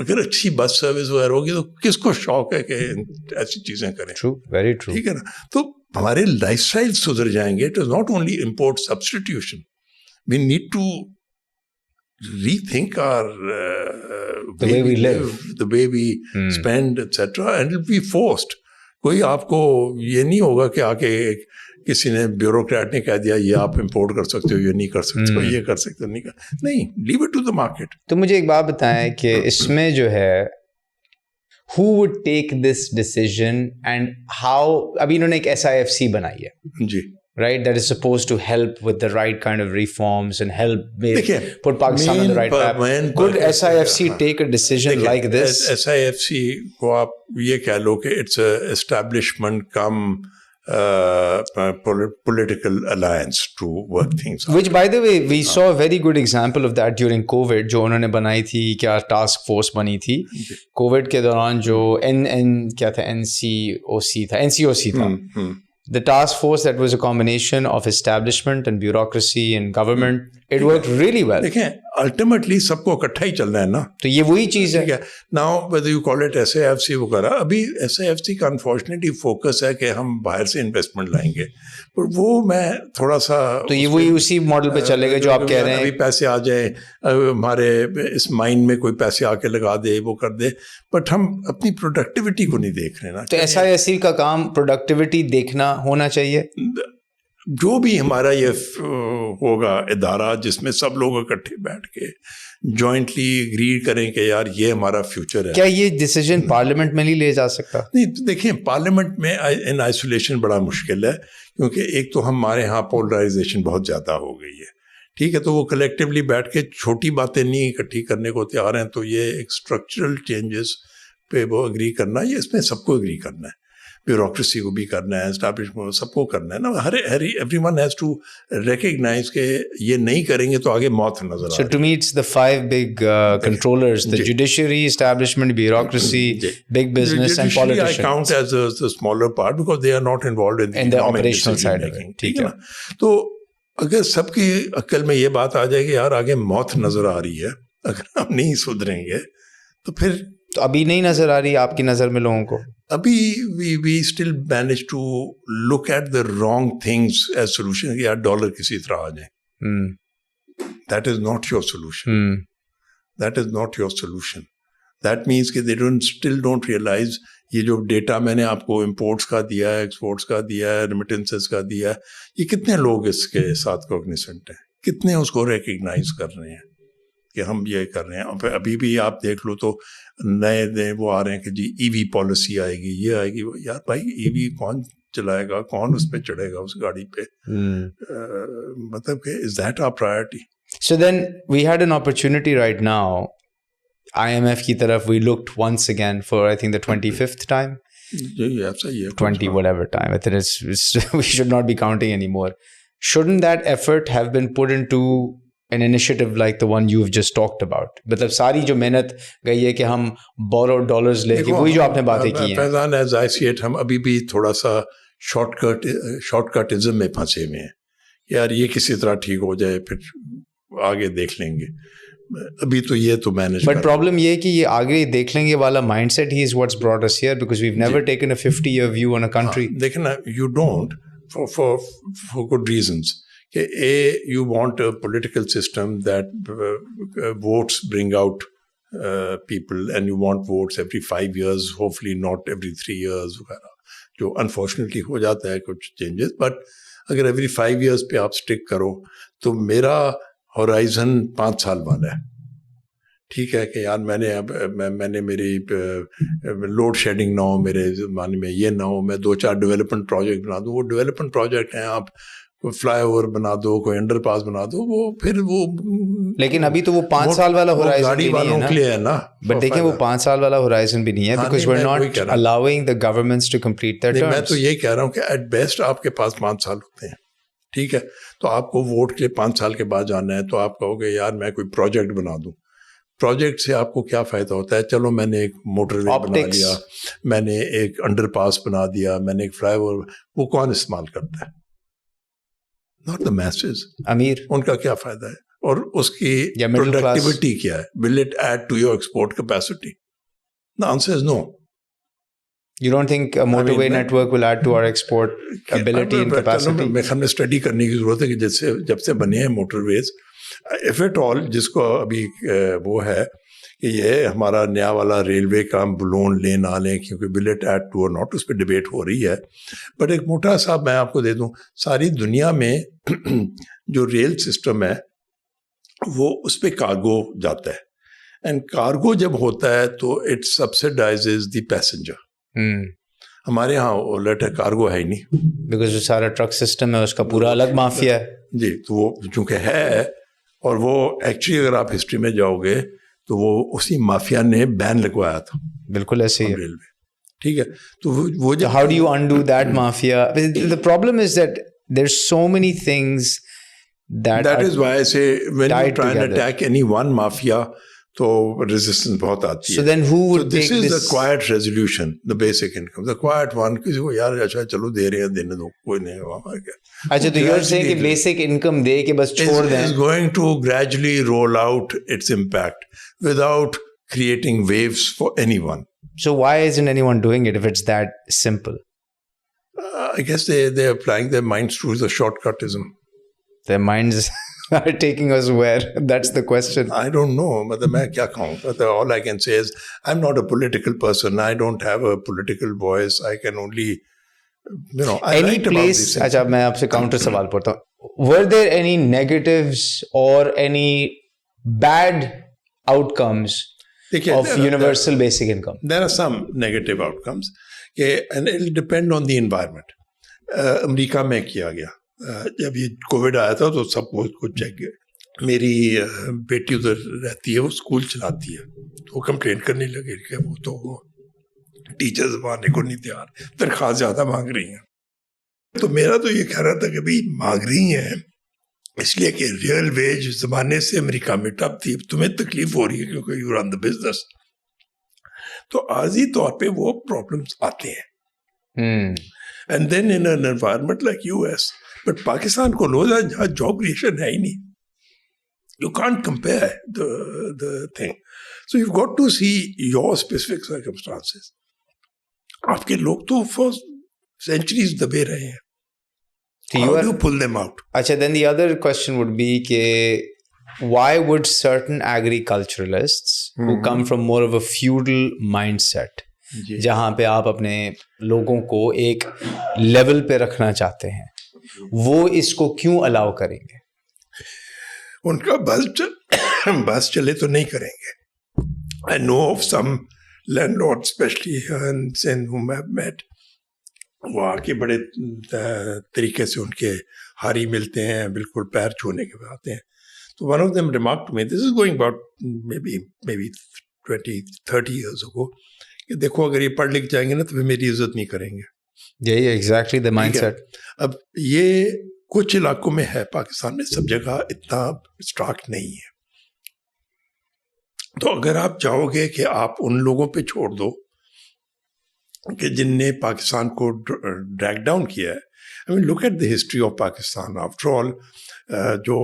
اگر اچھی بس سروس وغیرہ ہوگی تو کس کو شوق ہے کہ ایسی چیزیں کریں. True, very true. ٹھیک ہے نا, تو ہمارے لائف اسٹائل سدھر جائیں گے. It is not only import substitution, we need to rethink our the way we live, the way we spend, etc. and it'll be forced. کوئی آپ کو یہ نہیں ہوگا کہ آ کے کسی نے بیوروکریٹ نے کہہ دیا یہ آپ امپورٹ کر سکتے ہو, یہ نہیں کر سکتے ہو, یہ کر سکتے ہو, نہیں, leave it to the market. تو مجھے ایک بات بتائیں کہ اس میں جو ہے who would take this decision and how, ابھی انہوں نے ایک SIFC بنائی ہے, جی, right, that is supposed to help with the right kind of reforms and help put Pakistan on the right path. Could SIFC take a decision like this? SIFC کو آپ یہ کہہ لو کہ it's a establishment come political alliance to work things out. Which by the way we saw a very good example of that during COVID, جو انہوں نے بنائی تھی کیا ٹاسک فورس بنی تھی کووڈ کے دوران، جو کیا تھا NCOC تھا. The task force that was a combination of establishment and bureaucracy and government, it worked really well. دیکھیں الٹیمیٹلی سب کو اکٹھا ہی چلنا ہے نا، تو یہ وہی چیز ہے. Now whether you call it SAFC وغیرہ، ابھی SAFC کا انفارچونیٹلی فوکس ہے کہ ہم باہر سے انویسٹمنٹ لائیں گے، پر وہ میں تھوڑا سا، تو یہ وہی اسی ماڈل پہ چلے گا جو آپ کہہ رہے ہیں. ابھی پیسے آ جائیں ہمارے اس مائن میں، کوئی پیسے آ کے لگا دے، وہ کر دے، بٹ ہم اپنی پروڈکٹیوٹی کو نہیں دیکھ رہے نا. تو SISC کا کام پروڈکٹیوٹی دیکھنا ہونا چاہیے. جو بھی ہمارا یہ ہوگا ادارہ جس میں سب لوگ اکٹھے بیٹھ کے جوائنٹلی اگری کریں کہ یار یہ ہمارا فیوچر ہے. کیا یہ ڈیسیجن پارلیمنٹ میں نہیں لے جا سکتا؟ نہیں، دیکھیں پارلیمنٹ میں ان آئسولیشن بڑا مشکل ہے، کیونکہ ایک تو ہمارے ہاں پولرائزیشن بہت زیادہ ہو گئی ہے، ٹھیک ہے، تو وہ کلیکٹیولی بیٹھ کے چھوٹی باتیں نہیں اکٹھی کرنے کو تیار ہیں. تو یہ ایک اسٹرکچرل چینجز پہ وہ اگری کرنا، یہ اس میں سب کو اگری کرنا ہے، بیوروکریسی کو بھی کرنا ہے، اسٹیبلشمنٹ سب کو کرنا ہے نا. Everyone has to recognise کہ یہ نہیں کریں گے تو آگے موت نظر آ رہی ہے. So to me it's the 5 big controllers, the judiciary, establishment, bureaucracy, big business and politicians. I count as the smaller part because they are not involved in the operational side of it. ٹھیک ہے نا. تو اگر سب کی عقل میں یہ بات آ جائے کہ یار آگے موت نظر آ رہی ہے، اگر ہم نہیں سدھریں گے تو پھر تو ابھی نہیں نظر آ رہی آپ کی نظر میں لوگوں کو؟ ابھی we still manage to look at the wrong things as solution. یار ڈالر کسی طرح آ جائیں، that is not your solution. That is not your solution. That means کہ they still don't realize یہ جو ڈیٹا میں نے آپ کو امپورٹس کا دیا ہے، ایکسپورٹس کا دیا ہے، ریمیٹنسز کا دیا ہے، یہ کتنے لوگ اس کے ساتھ کوگنیسنٹ ہیں، کتنے اس کو ریکگنائز کر رہے ہیں کہ ہم یہ کر رہے ہیں. ابھی بھی آپ دیکھ لو تو نئے وہ آ رہے ہیں کہ جی ای وی پالیسی آئے گی، یہ آئے گی. یار بھائی ای وی کون چلائے گا، کون اس پہ چڑھے گا اس گاڑی پہ؟ مطلب کہ is that our priority? So then we had an opportunity right now. IMF کی طرف we looked once again for I think the 25th time. Yeah, 20 whatever time. I think we should not be counting anymore. Shouldn't that effort have been put into an initiative like the one you've just talked about? مطلب ساری جو محنت گئی ہے کہ ہم borrowed dollars لے کے، وہی جو آپ نے باتیں کی ہیں. فیضان as I see it، ہم ابھی بھی تھوڑا سا شارٹ کٹزم میں پھنسے ہوئے ہیں. یار یہ کسی طرح ٹھیک ہو جائے پھر آگے دیکھ لیں گے. ابھی تو یہ تو مینج. بٹ پرابلم یہ ہے کہ یہ آگے دیکھ لیں گے والا مائنڈ سیٹ ہی is what's brought us here because we've never taken a 50-year view on a country. دیکھیں نا، you don't for good reasons. کہ you want a political system that votes bring out people and you want votes every 5 years, hopefully not every 3 years وغیرہ، جو unfortunately ہو جاتا ہے کچھ changes. But اگر every 5 years پہ آپ stick کرو تو میرا ہورائزن 5 سال والا ہے، ٹھیک ہے، کہ یار میں نے میری لوڈ شیڈنگ نہ ہو، میرے زمانے میں یہ نہ ہو، میں 2-4 ڈیولپمنٹ پروجیکٹ بنا دوں. وہ ڈیولپمنٹ پروجیکٹ ہیں، آپ کوئی فلائی اوور بنا دو، کوئی انڈر پاس بنا دو، وہ پھر وہ، لیکن ابھی تو وہ 5 سال والا ہورائزن بھی نہیں ہے نا. بٹ دیکھیں وہ 5 سال والا ہورائزن بھی نہیں ہے because we're not allowing the governments to complete their terms. میں تو یہ کہہ رہا ہوں کہ ایٹ بیسٹ آپ کے پاس 5 سال ہوتے ہیں، ٹھیک ہے، تو آپ کو ووٹ کے 5 سال کے بعد جانا ہے تو آپ کہو گے یار میں کوئی پروجیکٹ بنا دوں. پروجیکٹ سے آپ کو کیا فائدہ ہوتا ہے؟ چلو میں نے ایک موٹر وے بنا لیا، میں نے ایک انڈر پاس بنا دیا، میں نے ایک فلائی اوور، وہ کون استعمال کرتا ہے؟ Not the masses. امیر. ان کا کیا فائدہ ہے؟ اور اس کی پروڈکٹیوٹی کیا ہے؟ Will it add to your export capacity? The answer is no. You don't think a motorway network will add to our export ability and capacity? میں ہمیں اسٹڈی کرنے کی ضرورت ہے کہ جب سے بنے ہیں motorways, if at all، جس کو ابھی وہ ہے کہ یہ ہمارا نیا والا ریلوے کا ہم لون لیں نہ لیں، کیونکہ will it add to or not، اس پہ ڈبیٹ ہو رہی ہے. بٹ ایک موٹا سا میں آپ کو دے دوں، ساری دنیا میں جو ریل سسٹم ہے وہ اس پہ کارگو جاتا ہے، اینڈ کارگو جب ہوتا ہے تو اٹ سبسڈائزز دی پیسنجر. ہمارے ہاں الٹ ہے، کارگو ہے ہی نہیں، بیکاز جو سارا ٹرک سسٹم ہے اس کا پورا الگ مافیا ہے. جی، تو وہ چونکہ ہے، اور وہ ایکچولی اگر آپ ہسٹری میں جاؤ گے تو وہ اسی مافیا نے بین لگوایا تھا. بالکل ایسے ہی ریلوے، ٹھیک ہے. تو وہ how do you undo that mafia? The problem is that there's so many things that is why I say when you try and together. attack any one mafia, تو resistance بہت آتی ہے. So then who would this take is this? the quiet resolution, the basic income, the quiet one. کسی کو یار اچھا چلو دے رہے ہیں دینے دو, کوئی نہیں وہاں کیا. اچھا تو you're saying کہ basic income دے کے بس چھوڑ دیں. is going to gradually roll out its impact without creating waves for anyone. So why isn't anyone doing it if it's that simple? I guess they're applying their minds through the shortcutism. Their minds are taking us where? That's the question. I don't know. مطلب میں کیا کہوں. All I can say is I'm not a political person. I don't have a political voice. I can only, I any write about place. these things. اچھا میں آپ سے counter سوال پوچھتا ہوں. Were there any negatives or any bad outcomes of universal basic income? There are some negative outcomes, and it will depend on the environment. امریکہ میں کیا گیا. جب یہ کووڈ آیا تھا تو سب کچھ چیک گیا. میری بیٹی ادھر رہتی ہے, وہ اسکول چلاتی ہے, تو وہ کمپلین کرنے لگے کہ وہ تو ٹیچرز ماننے کو نہیں تیار, تنخواہ زیادہ مانگ رہی ہیں. تو میرا تو یہ کہہ رہا تھا کہ بھائی مانگ رہی ہیں اس لیے کہ ریئل ویج زمانے سے امریکہ میں ٹپ تھی, تمہیں تکلیف ہو رہی ہے کیونکہ یو رن دا بزنس. تو عارضی طور پہ وہ پرابلمس آتے ہیں. And then in an environment like US, but Pakistan کو لوزا جہاں جاب کریشن ہے ہی نہیں. You can't compare the thing. So you've got to see your specific circumstances. آپ کے لوگ تو for centuries دبے رہے ہیں. How do you pull them out? اچھا then the other question would be کہ why would certain agriculturalists who come from more of a feudal mindset, جہاں پہ آپ اپنے لوگوں کو ایک لیول پہ رکھنا چاہتے ہیں, وہ اس کو کیوں الاؤ کریں گے؟ ان کا بس چلے تو نہیں کریں گے. I know of some landlords, especially in whom I've met, وہ آ کے بڑے طریقے سے ان کے ہاری ملتے ہیں, بالکل پیر چھونے کے آتے ہیں. تو one of them remarked to me, this is going about maybe 20-30 years ago, کہ دیکھو اگر یہ پڑھ لکھ جائیں گے نا تو پھر میری عزت نہیں کریں گے. یہی ایگزیکٹلی دا مائنڈ سیٹ. اب یہ کچھ علاقوں میں ہے, پاکستان میں سب جگہ اتنا اسٹاک نہیں ہے. تو اگر آپ چاہو گے کہ آپ ان لوگوں پہ چھوڑ دو کہ جن نے پاکستان کو ڈریگ ڈاؤن کیا ہے. I mean, look at the history of Pakistan. After all, جو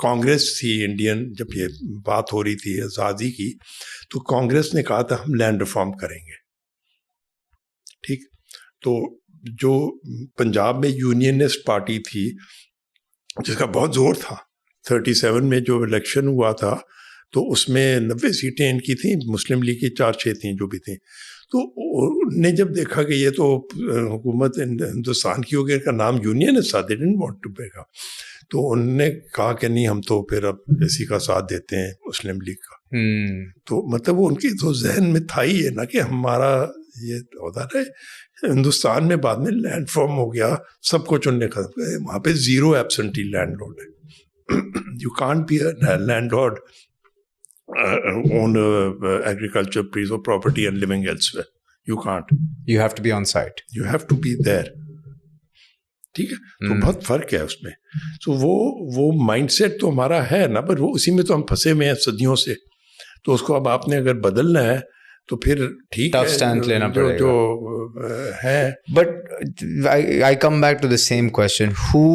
کانگریس تھی انڈین, جب یہ بات ہو رہی تھی آزادی کی, تو کانگریس نے کہا تھا ہم لینڈ ریفارم کریں گے. ٹھیک. تو جو پنجاب میں یونینسٹ پارٹی تھی جس کا بہت زور تھا, 37 میں جو الیکشن ہوا تھا تو اس میں 90 سیٹیں ان کی تھیں, مسلم لیگ کی 4-6 تھیں جو بھی تھیں. تو انہوں نے جب دیکھا کہ یہ تو حکومت ہندوستان کی ہو گئی, کا نام یونینسٹ تھا, they didn't want to break up. تو انہوں نے کہا کہ نہیں ہم تو پھر اب اسی کا ساتھ دیتے ہیں مسلم لیگ کا. تو مطلب وہ ان کی تو ذہن میں تھا ہی ہے نا کہ ہمارا یہ ہوتا ہے. ہندوستان میں بعد میں لینڈ فارم ہو گیا, سب کچھ انہوں نے ختم کیا. وہاں پہ 0 ایبسنٹی لینڈ لارڈ ہے. You can't be a landlord own agriculture piece of property and living elsewhere. You can't. You have to be on site. You have to be there. ٹھیک ہے. تو بہت فرق ہے اس میں. تو وہ مائنڈ سیٹ تو ہمارا ہے نا, پر وہ اسی میں تو ہم پھنسے ہوئے ہیں صدیوں سے. تو اس کو اب آپ نے اگر بدلنا ہے تو پھر ٹھیک ہے, اسٹینڈ لینا پڑے گا جو ہے. But I come back to the same question. Who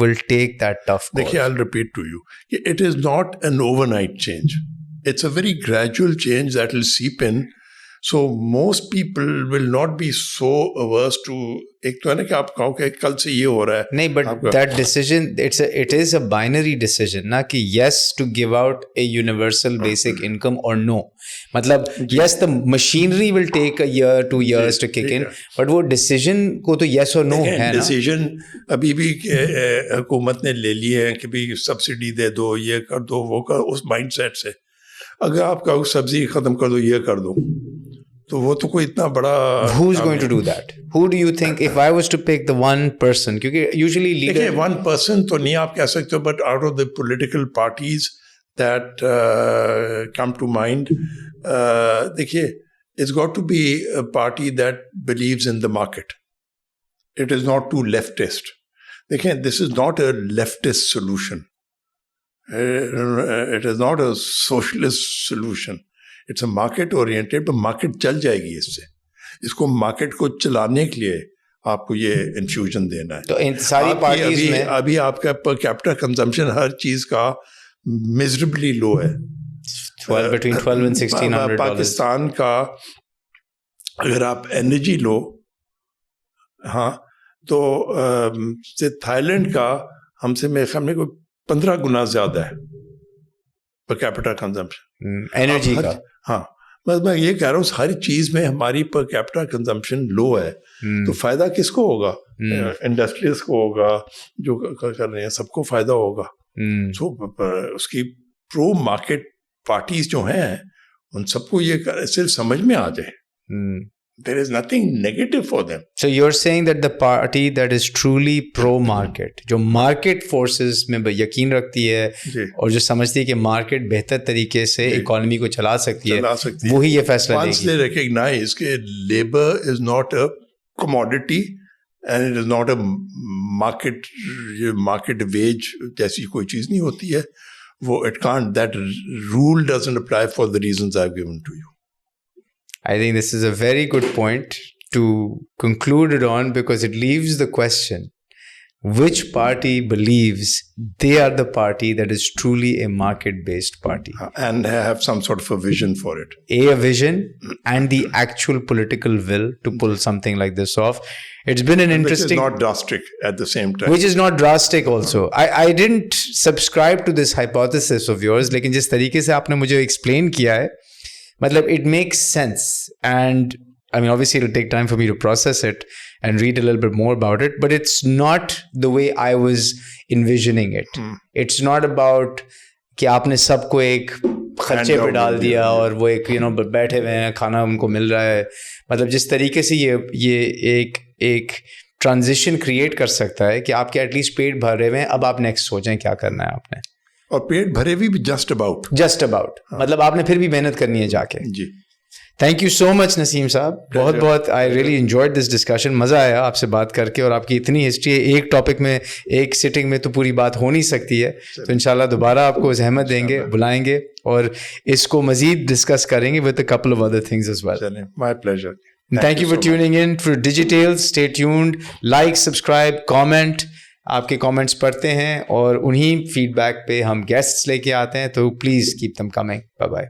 will take that tough call? دیکھیے, I'll repeat to you. It is not an overnight change. It's a very gradual change that will seep in. So most people will not be so averse to, ایک تو ہے نا کہ آپ کہو کہ کل سے یہ ہو رہا ہے. نہیں, but that decision, it is a binary decision نا, کہ yes to give out a universal basic income or no. مطلب yes the machinery will take a year 2 years to kick in, but وہ decision کو تو yes or no ہے نا. Decision ابھی بھی حکومت نے لے لیے ہیں کہ بھی سبسڈی دے دو, یہ کر دو, وہ کر, اس مائنڈ سیٹ سے. اگر آپ کہو سبزی ختم کر دو, یہ کر دو, تو وہ تو کوئی اتنا بڑا. Who's going to do that? Who do you think, if I was to pick the one person, کیونکہ usually leader. دیکھیں, one person تو نہیں آپ کہہ سکتے ہو, but out of the political parties that come to mind, دیکھیے it's got to be a party that believes in the market. It is not too leftist. Dekhen, this is not a leftist solution. It is not a socialist solution. It's a market oriented, but market چل جائے گی اس سے. اس کو مارکیٹ کو چلانے کے لیے آپ کو یہ انفیوژن دینا ہے. تو ساری پارٹیز میں ابھی آپ کا پر کیپٹا کنزمپشن ہر چیز کا میزربلی لو ہے. between 12 and 1600 پاکستان کا اگر آپ انرجی لو ہاں تو تھائی لینڈ کا ہم سے میرے خیال میں کوئی 15 گنا زیادہ ہے پر کیپٹا کنزمپشن انرجی کا. ہاں بس میں یہ کہہ رہا ہوں ہر چیز میں ہماری پر کیپٹا کنزمپشن لو ہے تو فائدہ کس کو ہوگا؟ انڈسٹریز کو ہوگا, جو کر رہے ہیں سب کو فائدہ ہوگا. سو اس کی پرو مارکیٹ پارٹیز جو ہیں ان سب کو یہ صرف سمجھ میں آ جائے. There is nothing negative for them. So you're saying that the party that is truly pro-market, جو market forces میں یقین رکھتی ہے اور جو سمجھتی ہے کہ market بہتر طریقے سے economy کو چلا سکتی ہے, وہی یہ فیصلہ لے گی. Once they recognize کہ labor is not a commodity and it is not a market wage جیسی کوئی چیز نہیں ہوتی ہے, وہ it can't, that rule doesn't apply for the reasons I've given to you. I think this is a very good point to conclude it on, because it leaves the question, which party believes they are the party that is truly a market-based party? And have some sort of a vision for it. A vision and the actual political will to pull something like this off. It's been an interesting... Which is not drastic at the same time. Which is not drastic also. I didn't subscribe to this hypothesis of yours, لیکن جس طریقے سے آپ نے مجھے explain کیا ہے, matlab it makes sense. And I mean, obviously it'll take time for me to process it and read a little bit more about it, but it's not the way I was envisioning it. It's not about کہ آپ نے سب کو ایک خرچے پہ ڈال دیا اور وہ ایک بیٹھے ہوئے ہیں, کھانا ان کو مل رہا ہے. مطلب جس طریقے سے یہ ایک ٹرانزیشن کریٹ کر سکتا ہے کہ آپ کے ایٹ لیسٹ پیٹ بھرے ہوئے ہیں, اب آپ نیکسٹ سوچیں کیا کرنا ہے آپ نے. اور پیٹ بھرے بھی جسٹ اباؤٹ مطلب آپ نے پھر بھی محنت کرنی ہے جا کے. جی تھینک یو سو مچ نسیم صاحب, بہت I really enjoyed this discussion. مزہ آیا آپ سے بات کر کے, اور آپ کی اتنی ہسٹری ہے, ایک ٹاپک میں ایک سٹنگ میں تو پوری بات ہو نہیں سکتی ہے. تو انشاءاللہ دوبارہ آپ کو زحمت دیں گے, بلائیں گے اور اس کو مزید ڈسکس کریں گے with a couple of other things as well. My pleasure. Thank you for tuning in for Digitales. Stay tuned. Like, subscribe, comment. آپ کے کامنٹس پڑھتے ہیں اور انہی فیڈ بیک پہ ہم گیسٹس لے کے آتے ہیں, تو please keep them coming. Bye bye.